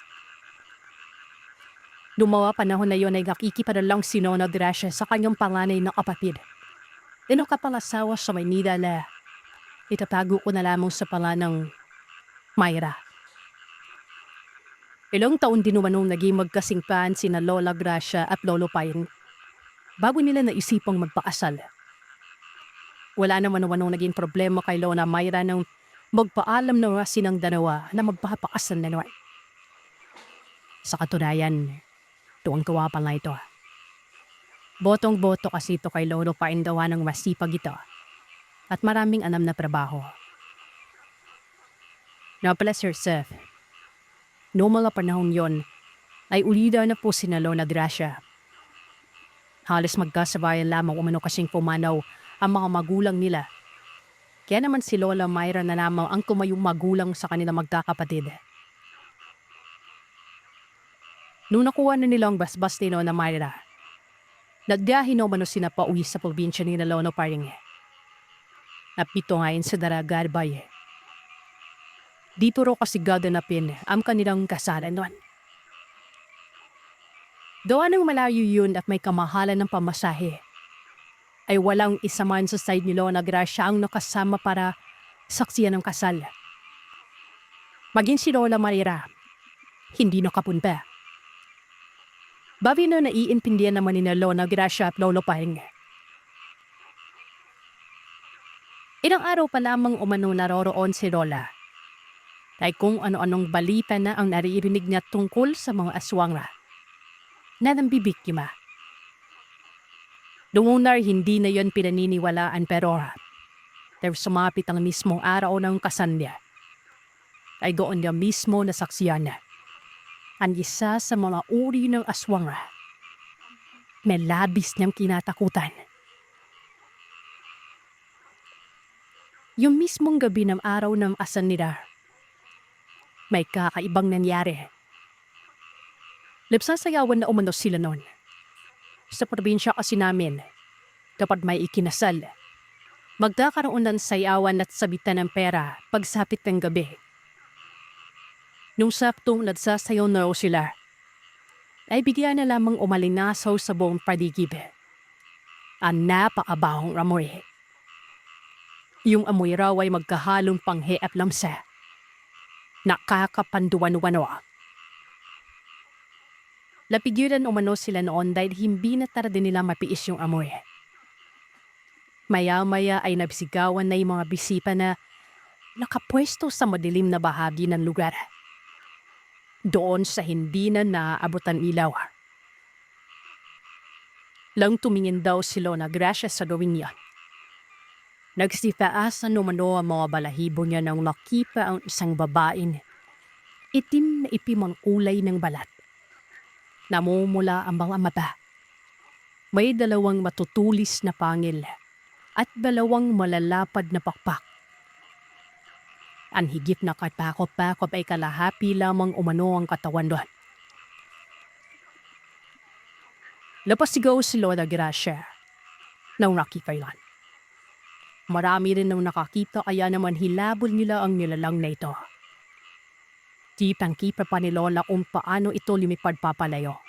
Dumawa panahon na yon ay nakikipadalang si Lola Gracia sa kanyang panganay na kapatid. Kapalasawa sa Maynila na itatago ko na lamang sa pangalang Myra. Ilang taon din naman naging magkasingpaan sina Lola Gracia at Lolo Pine bago nila naisipang magpakasal. Wala naman naging problema kay Lola Myra nang magpaalam na silang dalawa na magpapakasal na naman. Sa katunayan, tuwang-tuwa pa lang ito. Botong-boto kasi ito kay Lolo Pine gawa ng masipag ito at maraming alam na trabaho. Now pala Sir Seth, noong mga panahon yon ay ulida na po sina Lola Gracia. Halos magkasabayan lamang umano kasing pumanaw ang mga magulang nila. Kaya naman si Lola Myra na lamang ang tumayong magulang sa kanila magkakapatid. Nung nakuha na nila ang basbas ni Lola Myra, nagdahin umano sina pauwi sa probinsya ni Lola Paring. Napito ngayon sa Daraga Albay. Dito ro kasi gaganapin ang kanilang kasalan noon. Doon ng malayo yun at may kamahalan ng pamasahe, ay walang isa man sa side ni Lola Gracia ang nakasama para saksiyan ng kasal. Maging si Lola Myra, hindi nakapunta. Babi na naiintindihan naman ni Lola Gracia at Lolo Pine. Ilang araw pa lamang umano naroroon si Lola. Ay kung ano-anong balita na ang naririnig niya tungkol sa mga aswang na nambibiktima. Dungunar hindi na yon pinaniniwalaan pero sumapit ang mismong araw ng kasal niya. Ay doon niya mismo nasaksiyan ang isa sa mga uri ng aswang na labis niyang kinatakutan. Yung mismong gabi ng araw ng asal nila, may kakaibang nangyari. Nagsasayawan na umano sila noon. Sa probinsya kasi namin, kapag may ikinasal, magkakaroon ng sayawan at sabitan ng pera pagsapit ng gabi. Nung saktong nagsasayaw na raw sila, ay bigyan na lamang umalinasaw sa buong paligid ang napakabahong amoy. Yung amoy raw ay magkahalong panghe at lamsa. Nakakapanduan-wano. Lapigiran umano sila noon dahil hindi na talaga nila mapiis yung amoy. Maya-maya ay nabisigawan na yung mga bisipa na nakapwesto sa madilim na bahagi ng lugar. Doon sa hindi na naaabutan ilaw. Lang tumingin daw si Lola Gracia sa gawin niya. Nagsitaasan umano ang mga balahibo niya nang makita ang isang babaeng itim na ipim ang kulay ng balat. Namumula ang mga mata. May dalawang matutulis na pangil at dalawang malalapad na pakpak. Ang higit na katakot-takot ay kalahati lamang umano ang katawan doon. Napasigaw si Lola Gracia nang nakita yan. Marami rin nang nakakita kaya naman hilabol nila ang nilalang na ito. Kitang-kita pa ni Lola kung paano ito lumipad papalayo.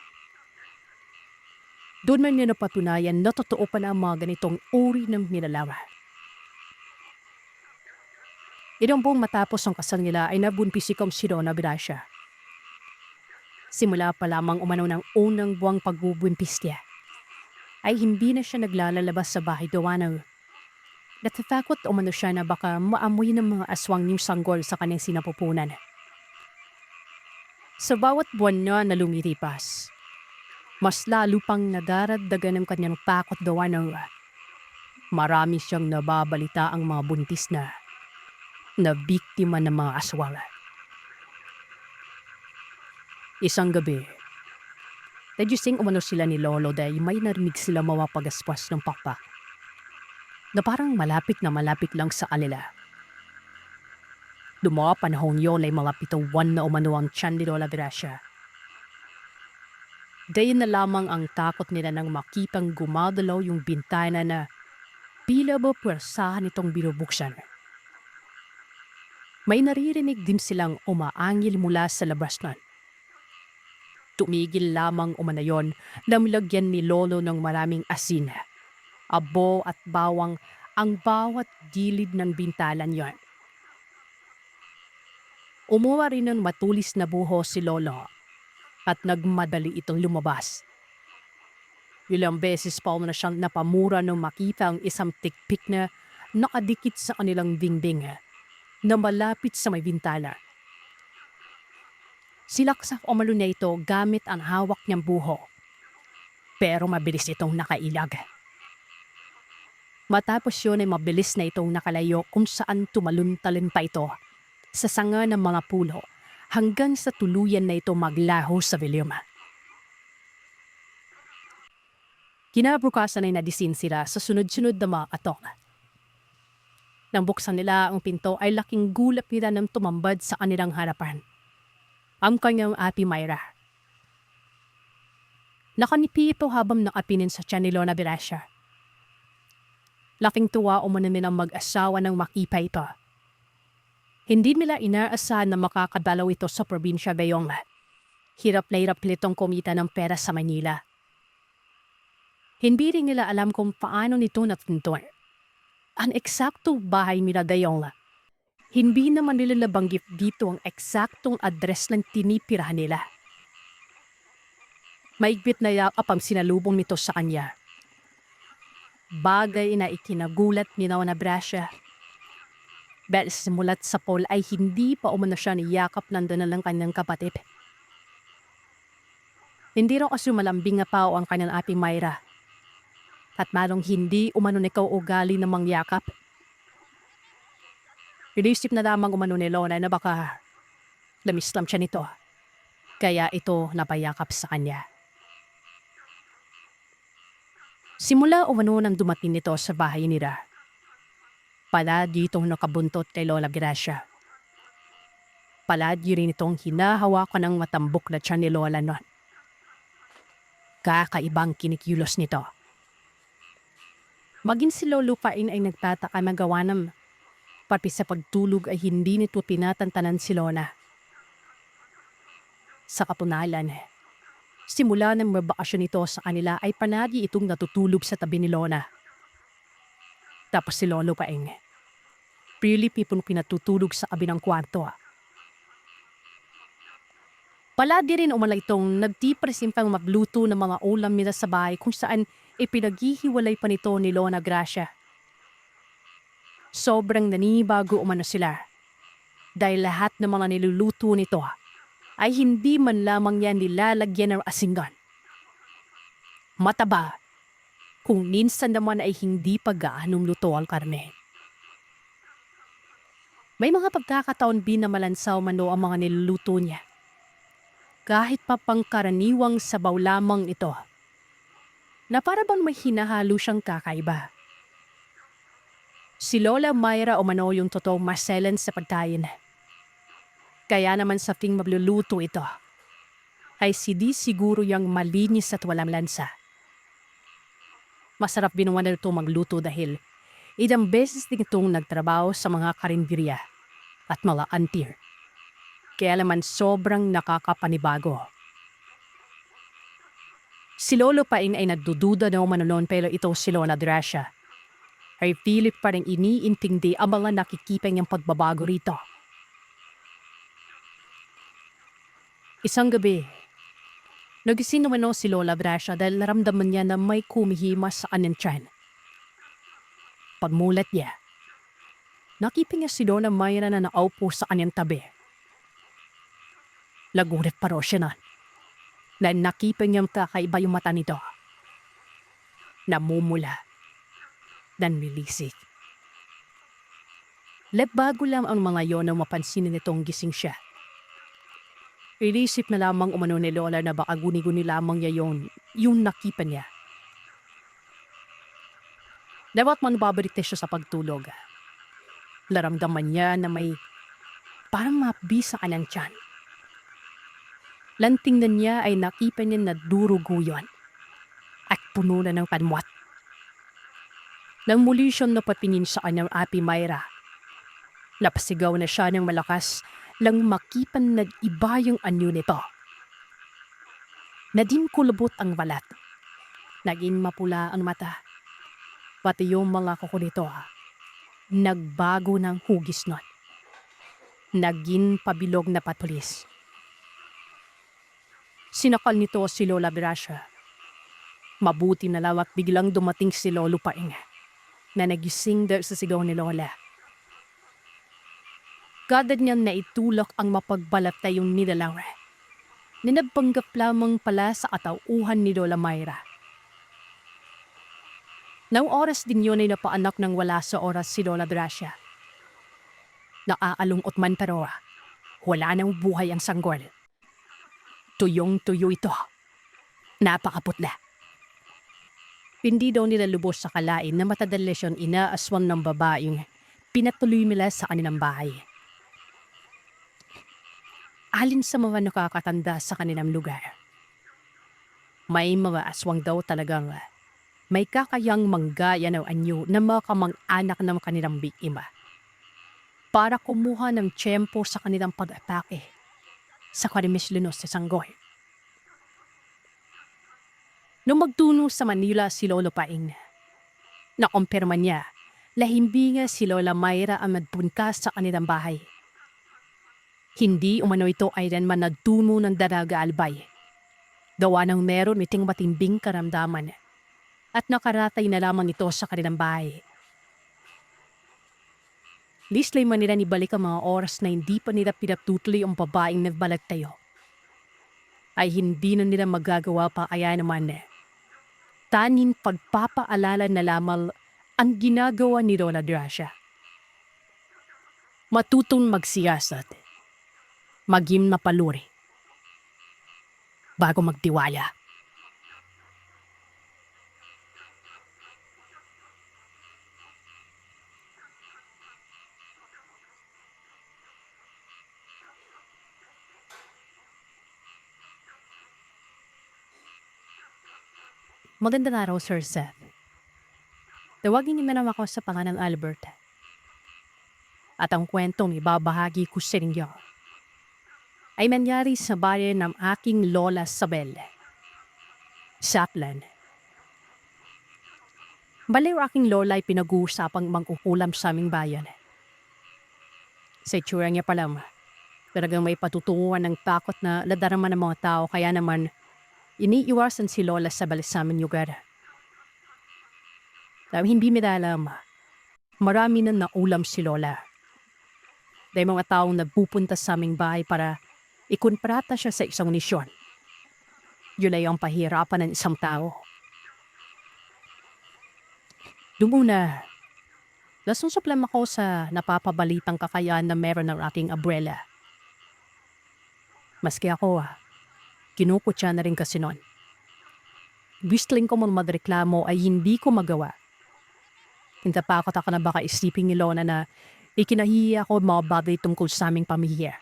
Doon man niya napatunayan na totoo pala ang mga ganitong uri ng nilalang. Ilang buong matapos ang kasal nila ay nabuntis si Donna Gracia. Simula pa lamang umano ng unang buwang pagbubuntis niya, ay hindi na siya naglalabas sa bahay gawa ng natatakot umano siya na baka maamoy ng mga aswang yung sanggol sa kanyang sinapupunan. Sa bawat buwan na lumilipas, mas lalo pang nadaragdagan ng kanyang takot gawa ng marami siyang nababalita ang mga buntis na biktima ng mga aswang. Isang gabi, nagising umano sila ni Lolo dahil may narinig sila mawapagaspas ng pakpak na parang malapit na malapit lang sa kanila. Dumawa panahon yun ay mga 7 buwan na umano ang tiyan ni Lola Gracia. Dahil na lamang ang takot nila nang makitang gumadalaw yung bintana na pila ba puwersahan itong binubuksan. May naririnig din silang umaangil mula sa labas nun. Tumigil lamang umano yon na nilagyan ni Lolo ng maraming asin, abo at bawang ang bawat gilid ng bintalan yon. Umuha rin ng matulis na buhos si Lolo at nagmadali itong lumabas. Ilang beses pa na siyang napamura nung makita ang isang tikpik na nakadikit sa kanilang dingding na malapit sa may bintana. Silaksak umano na ito gamit ang hawak niyang buho, pero mabilis itong nakailag. Matapos yun ay mabilis na itong nakalayo kung saan tumalon-talon pa ito sa sanga ng mga puno hanggang sa tuluyan na ito maglaho sa bilyum. Kinabukasan ay nadisin sila sa sunod-sunod na mga katong. Nang buksan nila ang pinto ay laking gulat nila nang tumambad sa kanilang harapan ang kanyang ate Myra. Nakanipi ito habang nakapinin sa tiyan ni Lola Gracia. Laking tuwa umano nilang mag-asawa ng makita ito. Hindi nila inaasahan na makakadalaw ito sa probinsya gayong hirap na hirap nitong kumita ng pera sa Manila. Hindi rin nila alam kung paano nito natuntuan ang eksaktong bahay nila gayong. Hindi naman nila nabanggit dito ang eksaktong address ng tinipirahan nila. Maigpit na yakap ang sinalubong nito sa kanya. Bagay na ikinagulat ni Lola Gracia. Dahil simulat sa Paul ay hindi pa umano siya niyakap ng danalang kanyang kapatid. Hindi raw kasi malambing na pao ang kanyang ate Myra. At malong hindi umano nikaw ugali ng mangyakap. Inisip na lamang umano ni Lola na baka lamislam siya nito. Kaya ito napayakap sa kanya. Simula umano nang dumating nito sa bahay nila, palagi itong nakabuntot kay Lola Gracia. Palagi rin itong hinahawakan ng matambok na tiyan ni Lola nun. Kakaibang kinikilos nito. Maging si Lolo Pain ay nagtataka na gawa ng pati sa pagtulog ay hindi nito tinatantanan si Lola. Sa katunayan, simula ng mabakasyon nito sa kanila ay palagi itong natutulog sa tabi ni Lola. Tapos si Lolo Paing, pili pipong pinatutulog sa kabilang kwarto. Palagi rin umala itong nagtipresimpang magluto ng mga ulam nila sa bahay kung saan ipinaghihiwalay pa nito ni Lola Gracia. Sobrang nanibago umano sila dahil lahat ng mga niluluto nito ay hindi man lamang yan nilalagyan ng asingan. Mataba, kung minsan naman ay hindi pa gaanong luto ang karne. May mga pagkakataon din na malansaw mano ang mga niluluto niya. Kahit pa pangkaraniwang sabaw lamang ito, na para bang may hinahalo siyang kakaiba. Si Lola Myra umano yung totoong maselan sa pagkain. Kaya naman sa ting magluluto ito, ay sidi siguro yung malinis at walang lansa. Masarap binuwan na ito magluto dahil ilang beses din itong nagtrabaho sa mga karinderya at mga antir. Kaya naman sobrang nakakapanibago. Si Lolo Pain ay nagdududa na umano noon pero ito si Lola Gracia ay pilit pa rin iniintindi ang mga nakikipang niyang pagbabago rito. Isang gabi, nagising naman si Lola Brasha dahil naramdaman niya na may kumihimas sa kanyang tiyan. Pagmulat niya, nakita niya si Donna Mayra na nakaupo sa kanyang tabi. Lagulat pa raw siya na nakita niyang kakaiba yung mata nito. Namumula dan nilisik. Bago lang ang mga yon na mapansin nitong gising siya. Inisip na lamang umano ni Lola na baka guni-guni lamang niya yung nakita niya. Dapat man babalik siya sa pagtulog. Naramdaman niya na may parang mapi sa kanyang tiyan. Lantingnan niya ay nakita niya na durugo yun at puno na ng panwat. Nang muli siyang napatingin sa kanyang Ate Mayra, napasigaw na siya ng malakas lang makipan nag-iba yung anyo nito. Naging kulubot ang balat. Naging mapula ang mata. Pati yung mga kuko nito, nagbago ng hugis nun. Naging pabilog na patulis. Sinakal nito si Lola Brasha. Mabuti na lawak biglang dumating si Lolo Paing na nagising dahil sa sigaw ni Lola. Kadad niyang naitulak ang mapagbalatay yung nidalaw. Ninagpanggap lamang pala sa katauhan ni Lola Mayra. Nang oras din yun ay napaanak ng wala sa oras si Lola Brasha. Nakaalungkot man pero wala nang buhay ang sanggol. Tuyong-tuyo ito. Napakaputla. Hindi daw nila lubos sa kalain na matadalas yung inaaswang ng babaeng pinatuloy nila sa kanilang bahay. Alin sa mga nakakatanda sa kanilang lugar. May mga aswang daw talagang may kakayang manggaya ng anyo na makamang-anak ng kanilang biktima para kumuha ng tiyempo sa kanilang pag-atake sa karimislinos sa sanggol. Nung magtungo sa Manila si Lolo Paing, nakumpirma niya na hindi nga si Lola Mayra ang nagpunta sa kanilang bahay. Hindi umano ito ay rinman nagtungo ng daraga albay. Gawa ng meron iting matimbing karamdaman at nakaratay na lamang ito sa kanilang bahay. Lislay man nila nibalik ang mga oras na hindi pa nila pinatutuloy ang babaeng nagbalagtayo. Ay hindi na nila magagawa pa kaya naman tanin pagpapaalala na lamang ang ginagawa ni Lola Brasha. Matutong magsiyasat, maging mapaluri, bago magtiwala. Magandang araw, Sir Seth. Tawagin niyo na naman ako sa pangalang Albert. At ang kwentong ibabahagi ko sa inyo ay nangyari sa bayan ng aking Lola Sabel, Saplan. Baliw aking lola ay pinag-uusapang mangkukulam sa aming bayan. Sa itsura niya pa lang, talagang may patutunguhan ng takot na ladarama ng mga tao kaya naman iniiwasan si Lola Sabel sa aming lugar. Dahil hindi nila alam, marami na naulam si Lola. Dahil mga taong nagpupunta sa aming bahay para ikontrata siya sa isang misyon. Yun ay ang pahirapan ng isang tao. Dumuna, nasusuplam ako sa napapabalitang kakayahan na meron ng ating abuela. Maski ako, kinukutya na rin kasi nun. Gustuin ko mong magreklamo ay hindi ko magawa. Hintatakot ako na baka isipin ni Lona na ikinahiya ko mga bagay tungkol sa aming pamilya.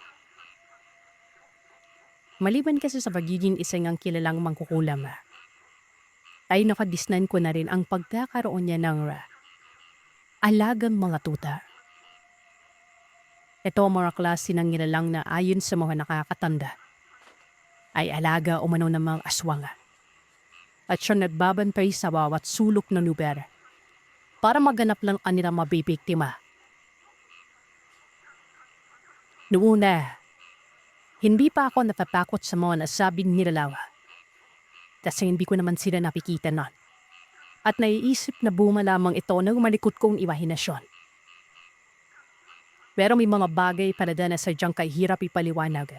Maliban kasi sa pagiging isang ang kilalang mangkukulam, ay nakadisnan ko na rin ang pagkakaroon niya ng alagang mga tuta. Ito ang mga klase ng nilalang na ayon sa mga nakakatanda ay alaga umano ng mga aswang. At siya nagbabantay sa bawat sulok ng lugar para maganap ng kanilang mabibiktima. Noong una, hindi pa ako natatakot sa mga nasabing nilalawa. Kasi hindi ko naman sila napikita nun. At naiisip na buma lamang ito ng malikot kong imahinasyon. Pero may mga bagay palada na sadyang kahirap ipaliwanag.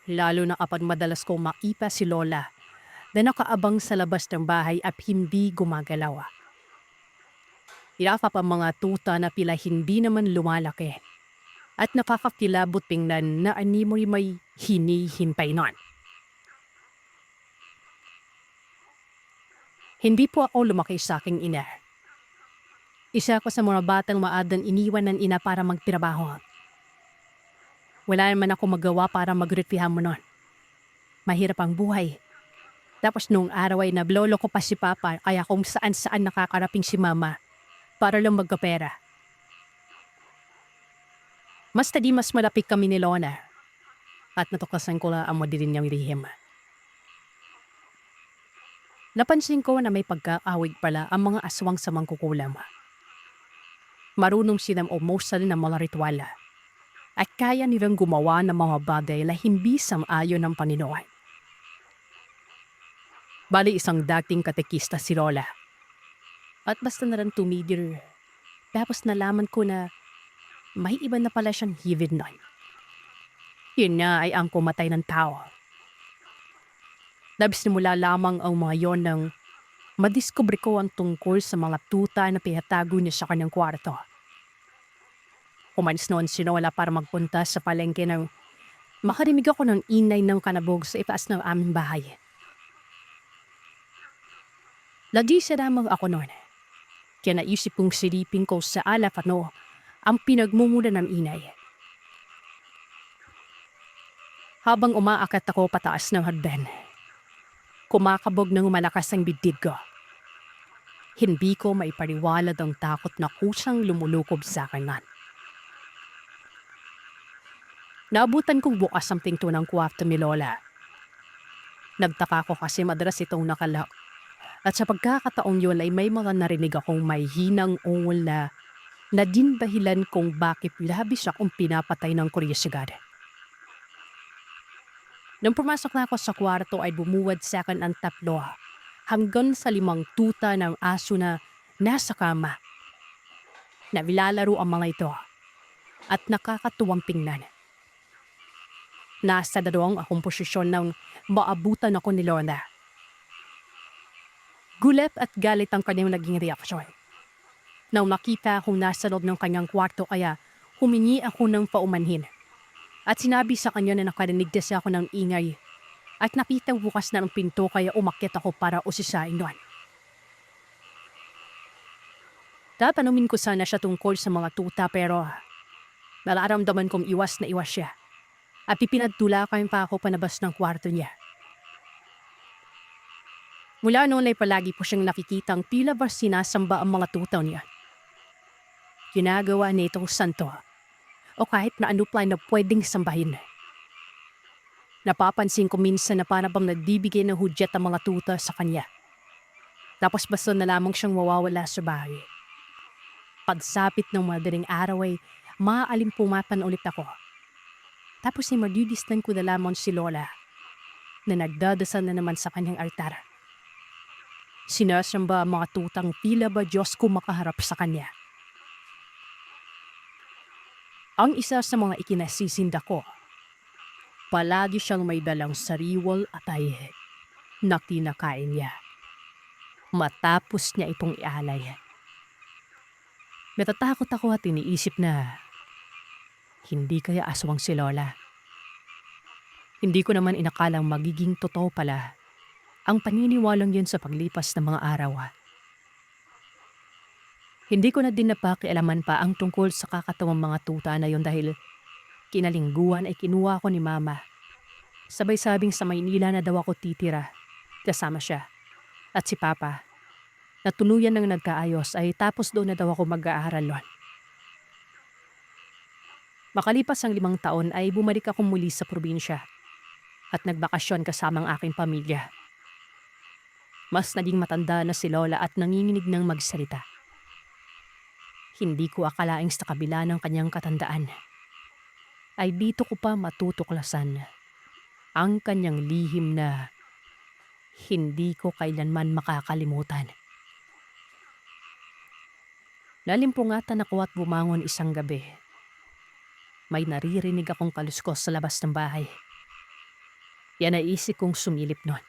Lalo na kapag madalas kong makita si Lola na nakaabang sa labas ng bahay at hindi gumagalaw. Irafap ang mga tuta na pila hindi naman lumalaki at nakakakilabot tingnan na animoy may hinihintay nun. Hindi po ako lumaki sa aking ina. Isa ako sa mga batang maadan iniwan ng ina para magtrabaho. Wala naman ako magawa para magretrehan mo nun. Mahirap ang buhay. Tapos nung araw ay nablolo ko pa si Papa kaya kung saan-saan nakakaraping si Mama para lang magkapera. Mas malapit kami ni Lona at natuklasan ko lang ang madilim niyang lihim. Napansin ko na may pagkaawig pala ang mga aswang sa mangkukulam. Marunong silang umusal ng mga ritual at kaya nilang gumawa ng mga bagay na hindi sang-ayon ng Panginoon. Bali isang dating katekista si Lola. At basta na lang tumigil, tapos nalaman ko na may iba na pala siyang hivid nun. Yun na ay ang kumatay ng tao. Labis nimula lamang ang mga yon nang madiskubre ko ang tungkol sa mga tuta na pinatago niya sa kanyang kwarto. Umalis noon si Lola para magpunta sa palengke nang makarimig ako ng inay ng kanabog sa itaas ng aming bahay. Lagi sa damang ako noon. Kaya naisip kong silipin ko sa alapano ang pinagmumula ng inay. Habang umaakat ako pataas ng hagdan, kumakabog ng malakas ang bibig ko. Hindi ko maipaliwanag ang takot na kusang lumulukob sa akin. Naabutan kong bukas ang pinto ng kwarto ni Lola. Nagtaka ko kasi madalas itong nakalak. At sa pagkakataong yun ay may mga narinig akong may hinang ungol na din dahilan kung bakit labis akong pinapatay ng kuryosidad. Nung pumasok na ako sa kwarto ay bumuwad sa akin ang tatlo hanggang sa 5 tuta ng aso na nasa kama. Nabilalaro ang mga ito at nakakatuwang tingnan. Nasa dalawang akong posisyon nang maabutan ako ni Lola. Gulat at galit ang kanyang naging reaksyon. Nang makita akong nasa loob ng kanyang kwarto kaya humingi ako ng paumanhin. At sinabi sa kanya na nakarinig kasi ako ng ingay at nakita bukas na ang pinto kaya umakyat ako para usisain doon. Tatanungin ko sana siya tungkol sa mga tuta pero nararamdaman kong iwas na iwas siya at ipinagtulakan pa ako panabas ng kwarto niya. Mula noon ay palagi po siyang nakikitang tila ba sinasamba ang mga tuta niya. Ginagawa niya itong santo o kahit na ano pa na pwedeng sambahin. Napapansin ko minsan na para bang nagbibigay ng hudyat ang mga tuta sa kanya. Tapos basta na lamang siyang mawawala sa bahay. Pagsapit ng madaling araw ay maaalimpumapan ulit ako. Tapos ay madidistan ko na lamang si Lola na nagdadasal na naman sa kanyang altar. Sinasamba ang mga tutang tila ba Diyos ko makaharap sa kanya. Ang isa sa mga ikinasisinda ko, palagi siyang may dalang sariwal at ay na kinakain niya. Matapos niya itong ialay. Natatakot ako at iniisip na hindi kaya aswang si Lola. Hindi ko naman inakalang magiging totoo pala ang paniniwalang yun sa paglipas ng mga araw. Hindi ko na din napakialaman pa ang tungkol sa kakatawang mga tuta na yun dahil kinalingguan ay kinuha ko ni Mama. Sabay-sabing sa Maynila na daw ako titira. Kasama siya. At si Papa. Na tuluyan ng nagkaayos ay tapos doon na daw ako mag-aaral nun. Makalipas ang 5 taon ay bumalik ako muli sa probinsya at nagbakasyon kasama ang aking pamilya. Mas naging matanda na si Lola at nanginginig ng magsalita. Hindi ko akalaing sa kabila ng kanyang katandaan, ay dito ko pa matutuklasan ang kanyang lihim na hindi ko kailanman makakalimutan. Nalimpungatan ako at bumangon isang gabi. May naririnig akong kaluskos sa labas ng bahay. Yan ay isip kong sumilip nun.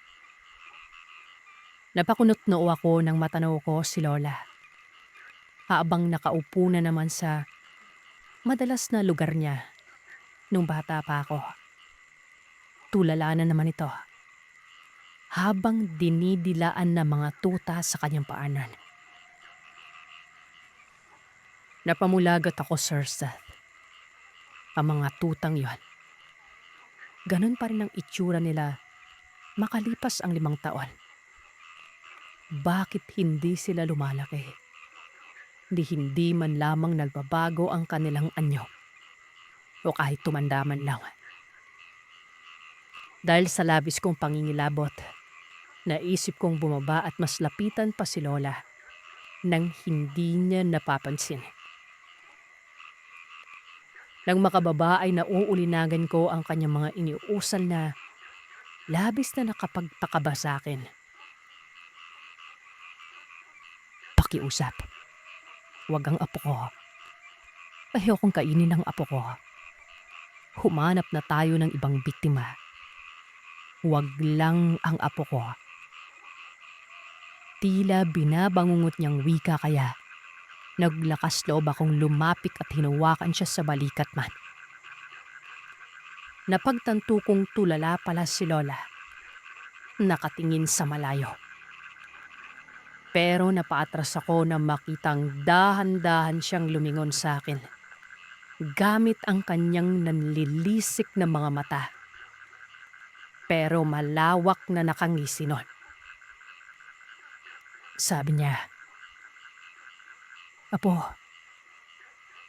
Napakunot-noo ako nang matanaw ko si Lola. Habang nakaupo na naman sa madalas na lugar niya nung bata pa ako. Tulala na naman ito. Habang dinidilaan na mga tuta sa kanyang paanan. Napamulagat ako, Sir Seth. Ang mga tutang yon. Ganon pa rin ang itsura nila makalipas ang 5 taon. Bakit hindi sila lumalaki? Hindi man lamang nagbabago ang kanilang anyo. O kahit tumanda man lang. Dahil sa labis kong pangingilabot, naisip kong bumaba at mas lapitan pa si Lola nang hindi niya napapansin. Nang makababa ay nauulinagan ko ang kanyang mga iniusal na labis na nakapagpakaba sa akin. Pakiusap. Huwag ang apo ko. Ayokong kainin ang apo ko. Humanap na tayo ng ibang biktima. Huwag lang ang apo ko. Tila binabangungot niyang wika kaya naglakas loob akong lumapit at hinawakan siya sa balikat man. Napagtanto kong tulala pala si Lola. Nakatingin sa malayo. Pero napaatras ako na makitang dahan-dahan siyang lumingon sa akin. Gamit ang kanyang nanlilisik na mga mata. Pero malawak na nakangisi nun. Sabi niya, "Apo,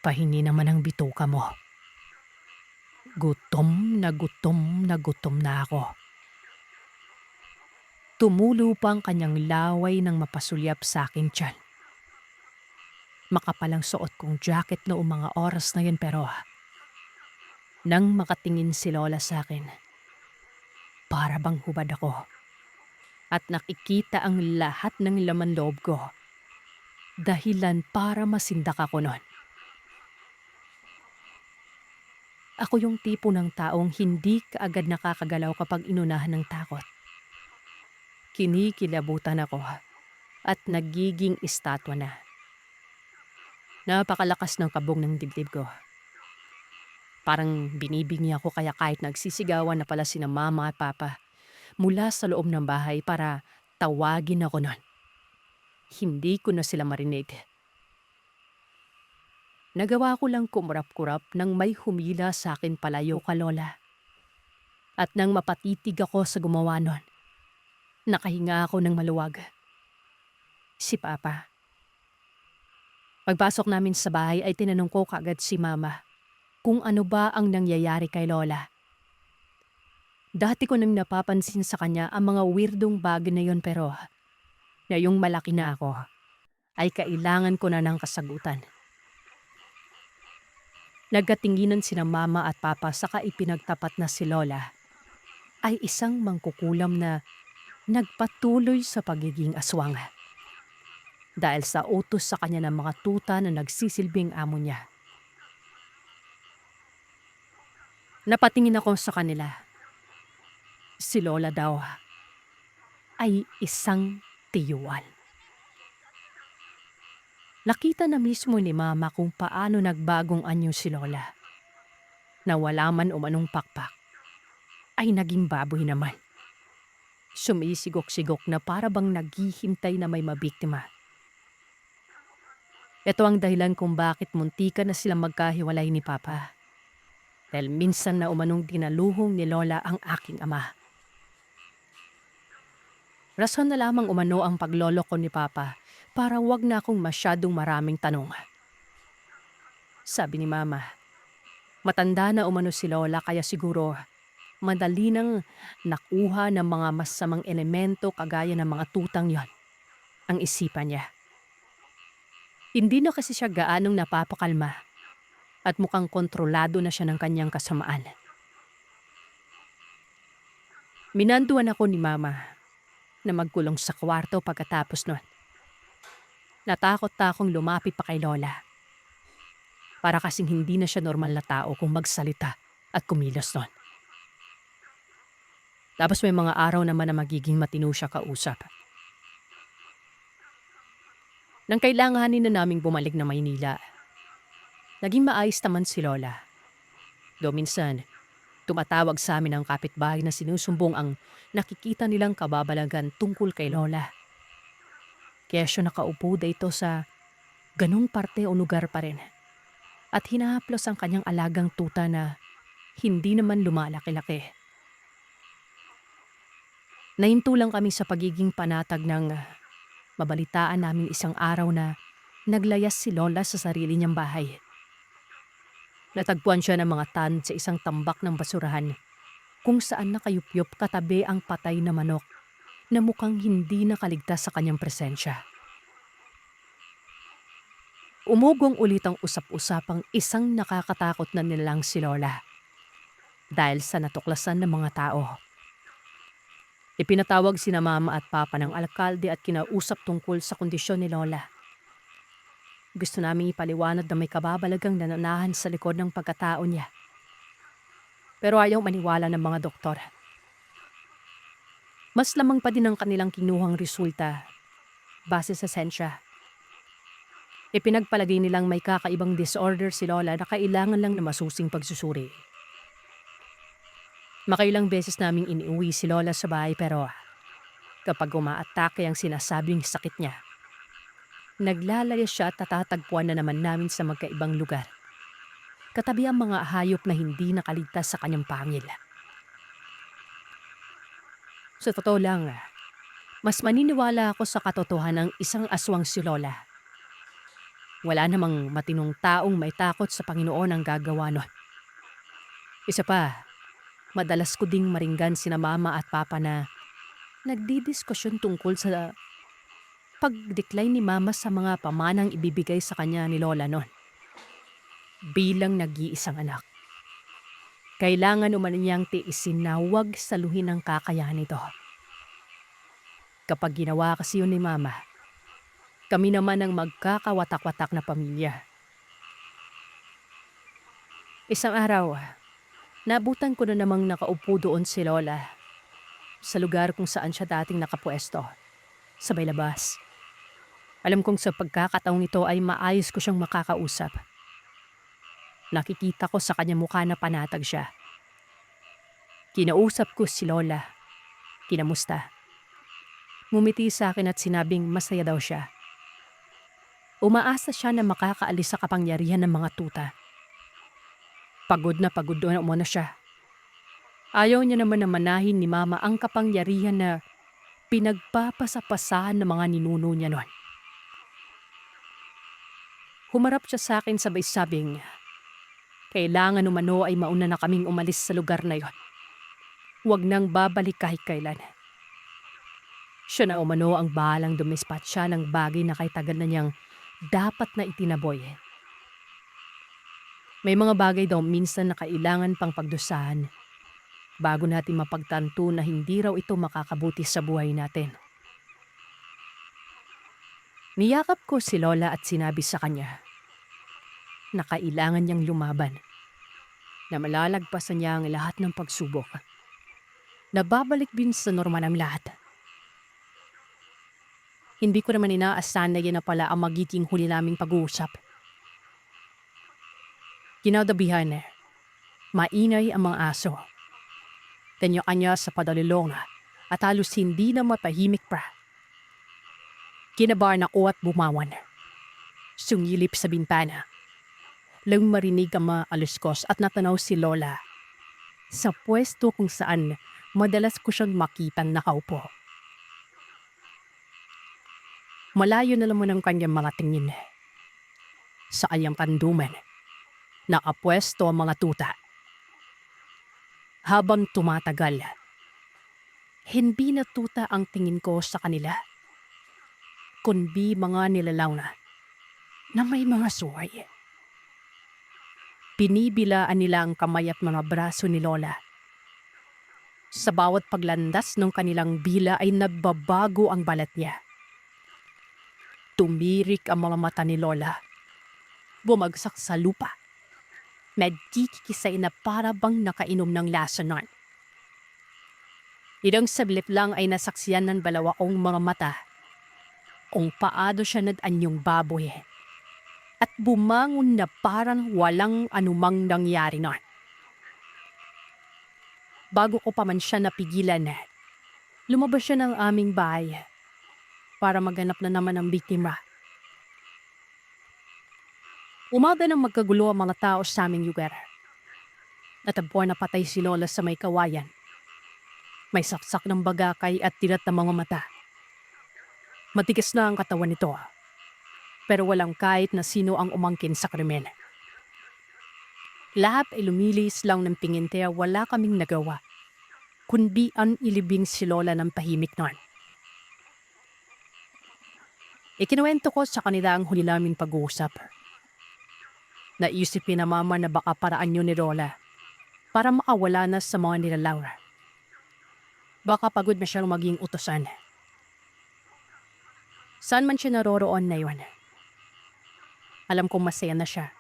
pahingi naman ang bituka mo. Gutom na gutom na gutom na ako." Tumulo pa ang kanyang laway ng mapasulyap sa aking tiyan. Makapalang suot kong jacket noong mga oras na yun pero nang makatingin si Lola sa akin, para bang hubad ako at nakikita ang lahat ng laman loob ko. Dahilan para masindak ako nun. Ako yung tipo ng taong hindi kaagad nakakagalaw kapag inunahan ng takot. Kinikilabutan ako at nagiging estatwa na. Napakalakas ng kabog ng dibdib ko. Parang binibingi ako kaya kahit nagsisigawan na pala sina mama at papa mula sa loob ng bahay para tawagin ako nun. Hindi ko na sila marinig. Nagawa ko lang kumurap-kurap nang may humila sa akin palayo ka Lola. At nang mapatitig ako sa gumawa nun, nakahinga ako ng maluwag. Si Papa. Pagpasok namin sa bahay ay tinanong ko kaagad si Mama kung ano ba ang nangyayari kay Lola. Dati ko nang napapansin sa kanya ang mga weirdong bagay na yon pero ngayong malaki na ako ay kailangan ko na ng kasagutan. Nagkatinginan sina Mama at Papa saka ipinagtapat na si Lola ay isang mangkukulam na nagpatuloy sa pagiging aswang. Dahil sa utos sa kanya ng mga tuta na nagsisilbing amo niya. Napatingin ako sa kanila. Si Lola daw ay isang tiyuan. Nakita na mismo ni Mama kung paano nagbagong anyo si Lola. Na wala man umanong pakpak, ay naging baboy naman. Sumisigok-sigok na para bang naghihintay na may mabiktima. Ito ang dahilan kung bakit muntika na silang magkahiwalay ni Papa. Dahil minsan na umanong dinaluhong ni Lola ang aking ama. Rason na lamang umano ang paglolo ko ni Papa para wag na akong masyadong maraming tanong. Sabi ni Mama, matanda na umano si Lola kaya siguro madali nang nakuha ng mga masamang elemento kagaya ng mga tutang yon ang isipan niya. Hindi na kasi siya gaanong napapakalma at mukhang kontrolado na siya ng kanyang kasamaan. Minanduan ako ni Mama na magkulong sa kwarto pagkatapos nun. Natakot na akong lumapit pa kay Lola. Para kasing hindi na siya normal na tao kung magsalita at kumilos nun. Tapos may mga araw naman na magiging matino siya kausap. Nang kailanganin na naming bumalik na Maynila, naging maayos naman si Lola. Do minsan, tumatawag sa amin ang kapitbahay na sinusumbong ang nakikita nilang kababalagan tungkol kay Lola. Kaya siya nakaupo dito sa ganung parte o lugar pa rin. At hinahaplos ang kanyang alagang tuta na hindi naman lumalaki-laki. Nahinto lang kami sa pagiging panatag ng mabalitaan namin isang araw na naglayas si Lola sa sarili niyang bahay. Natagpuan siya ng mga tan sa isang tambak ng basurahan kung saan nakayupyop katabi ang patay na manok na mukhang hindi nakaligtas sa kanyang presensya. Umugong ulit ang usap-usapang isang nakakatakot na nilalang si Lola dahil sa natuklasan ng mga tao. Ipinatawag sina Mama at Papa ng alkalde at kinausap tungkol sa kondisyon ni Lola. Gusto naming ipaliwanag na may kababalagang nananahan sa likod ng pagkatao niya. Pero ayaw maniwala ng mga doktor. Mas lamang pa din ang kanilang kinuhang resulta base sa sensya. Ipinagpalagay nilang may kakaibang disorder si Lola na kailangan lang na masusing pagsusuri. Makailang beses naming iniuwi si Lola sa bahay pero kapag umaatake ang sinasabing sakit niya, naglalayas siya at tatatagpuan na naman namin sa magkaibang lugar. Katabi ang mga hayop na hindi nakaligtas sa kanyang pangil. Sa totoo lang, mas maniniwala ako sa katotohanan ng isang aswang si Lola. Wala namang matinong taong may takot sa Panginoon ang gagawa nun. Isa pa, madalas ko ding maringgan sina Mama at Papa na nagdidiskusyon tungkol sa pag-decline ni Mama sa mga pamanang ibibigay sa kanya ni Lola nun. Bilang nag-iisang anak, kailangan umano niyang tiisin na huwag saluhin ang kakayahan nito. Kapag ginawa kasi yun ni Mama, kami naman ang magkakawatak-watak na pamilya. Isang araw, naabutan ko na namang nakaupo doon si Lola sa lugar kung saan siya dating nakapwesto, sa may labas. Alam kong sa pagkakataong ito ay maayos ko siyang makakausap. Nakikita ko sa kanya mukha na panatag siya. Kinausap ko si Lola. Kinamusta. Ngumiti sa akin at sinabing masaya daw siya. Umaasa siya na makakaalis sa kapangyarihan ng mga tuta. Pagod na umano siya. Ayaw niya naman na manahin ni Mama ang kapangyarihan na pinagpapasapasahan ng mga ninuno niya noon. Humarap siya sa akin sabay sabing, kailangan umano ay mauna na kaming umalis sa lugar na yon. Huwag nang babalik kahit kailan. Siya na umano ang bahalang dumispat siya ng bagay na kay tagal na niyang dapat na itinaboy. May mga bagay daw minsan na kailangan pang pagdusahan bago natin mapagtanto na hindi raw ito makakabuti sa buhay natin. Niyakap ko si Lola at sinabi sa kanya na kailangan niyang lumaban, na malalagpasan niya ang lahat ng pagsubok, na babalik din sa normal ang lahat. Hindi ko naman inaasahan na yan na pala ang magiging huli naming pag-uusap. Kinadabihan, maingay ang mga aso. Kanya-kanya sa padalilong at halos hindi na matahimik pa. Kinabahan ako at bumawan. Sungilip sa bintana. Lang marinig ang mga aluskos at natanaw si Lola sa pwesto kung saan madalas ko siyang makitang nakaupo. Malayo na naman ang kanyang mga tingin. Sa kanyang kanduman, nakapwesto ang mga tuta. Habang tumatagal, hindi na tuta ang tingin ko sa kanila, kundi mga nilalaw na. na may mga suway. Binibilaan nila ang kamay at mga braso ni Lola. Sa bawat paglandas ng kanilang bila ay nagbabago ang balat niya. Tumirik ang mga mata ni Lola. Bumagsak sa lupa. Nagkikisay na para bang nakainom ng lasonon. Ilang sablip lang ay nasaksiyan ng balawaong mga mata. Kung paado siya nag-anyong baboy. At bumangon na parang walang anumang nangyari nun. Bago ko pa man siya napigilan, lumabas siya ng aming bahay para maghanap na naman ng biktima. Umaga nang magkagulo ang mga tao sa aming lugar. Natagpuan na patay si Lola sa may kawayan. May saksak ng bagakay at tirat ng mga mata. Matigas na ang katawan nito, pero walang kahit na sino ang umangkin sa krimen. Lahat ay lumilis lang ng tingin kaya wala kaming nagawa, kundi ang ilibing si Lola ng tahimik noon. Ikinuwento ko sa kanila ang huli naming pag-uusap. Naisipin na mama na baka paraan yun ni Lola para makawala na sa mga nila Laura. Baka pagod na siyang maging utusan. Saan man siya naroroon na yun? Alam kong masaya na siya.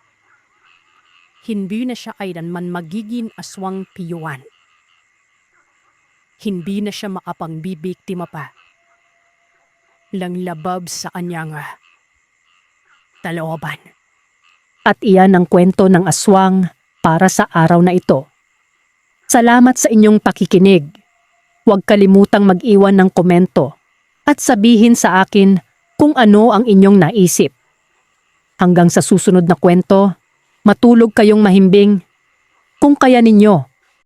Hindi na siya kailanman magiging aswang piyuan. Hindi na siya makapangbibiktima pa. Lang labab sa kanyang talooban. At iyan ang kwento ng aswang para sa araw na ito. Salamat sa inyong pakikinig. Huwag kalimutang mag-iwan ng komento at sabihin sa akin kung ano ang inyong naisip. Hanggang sa susunod na kwento, matulog kayong mahimbing kung kaya ninyo.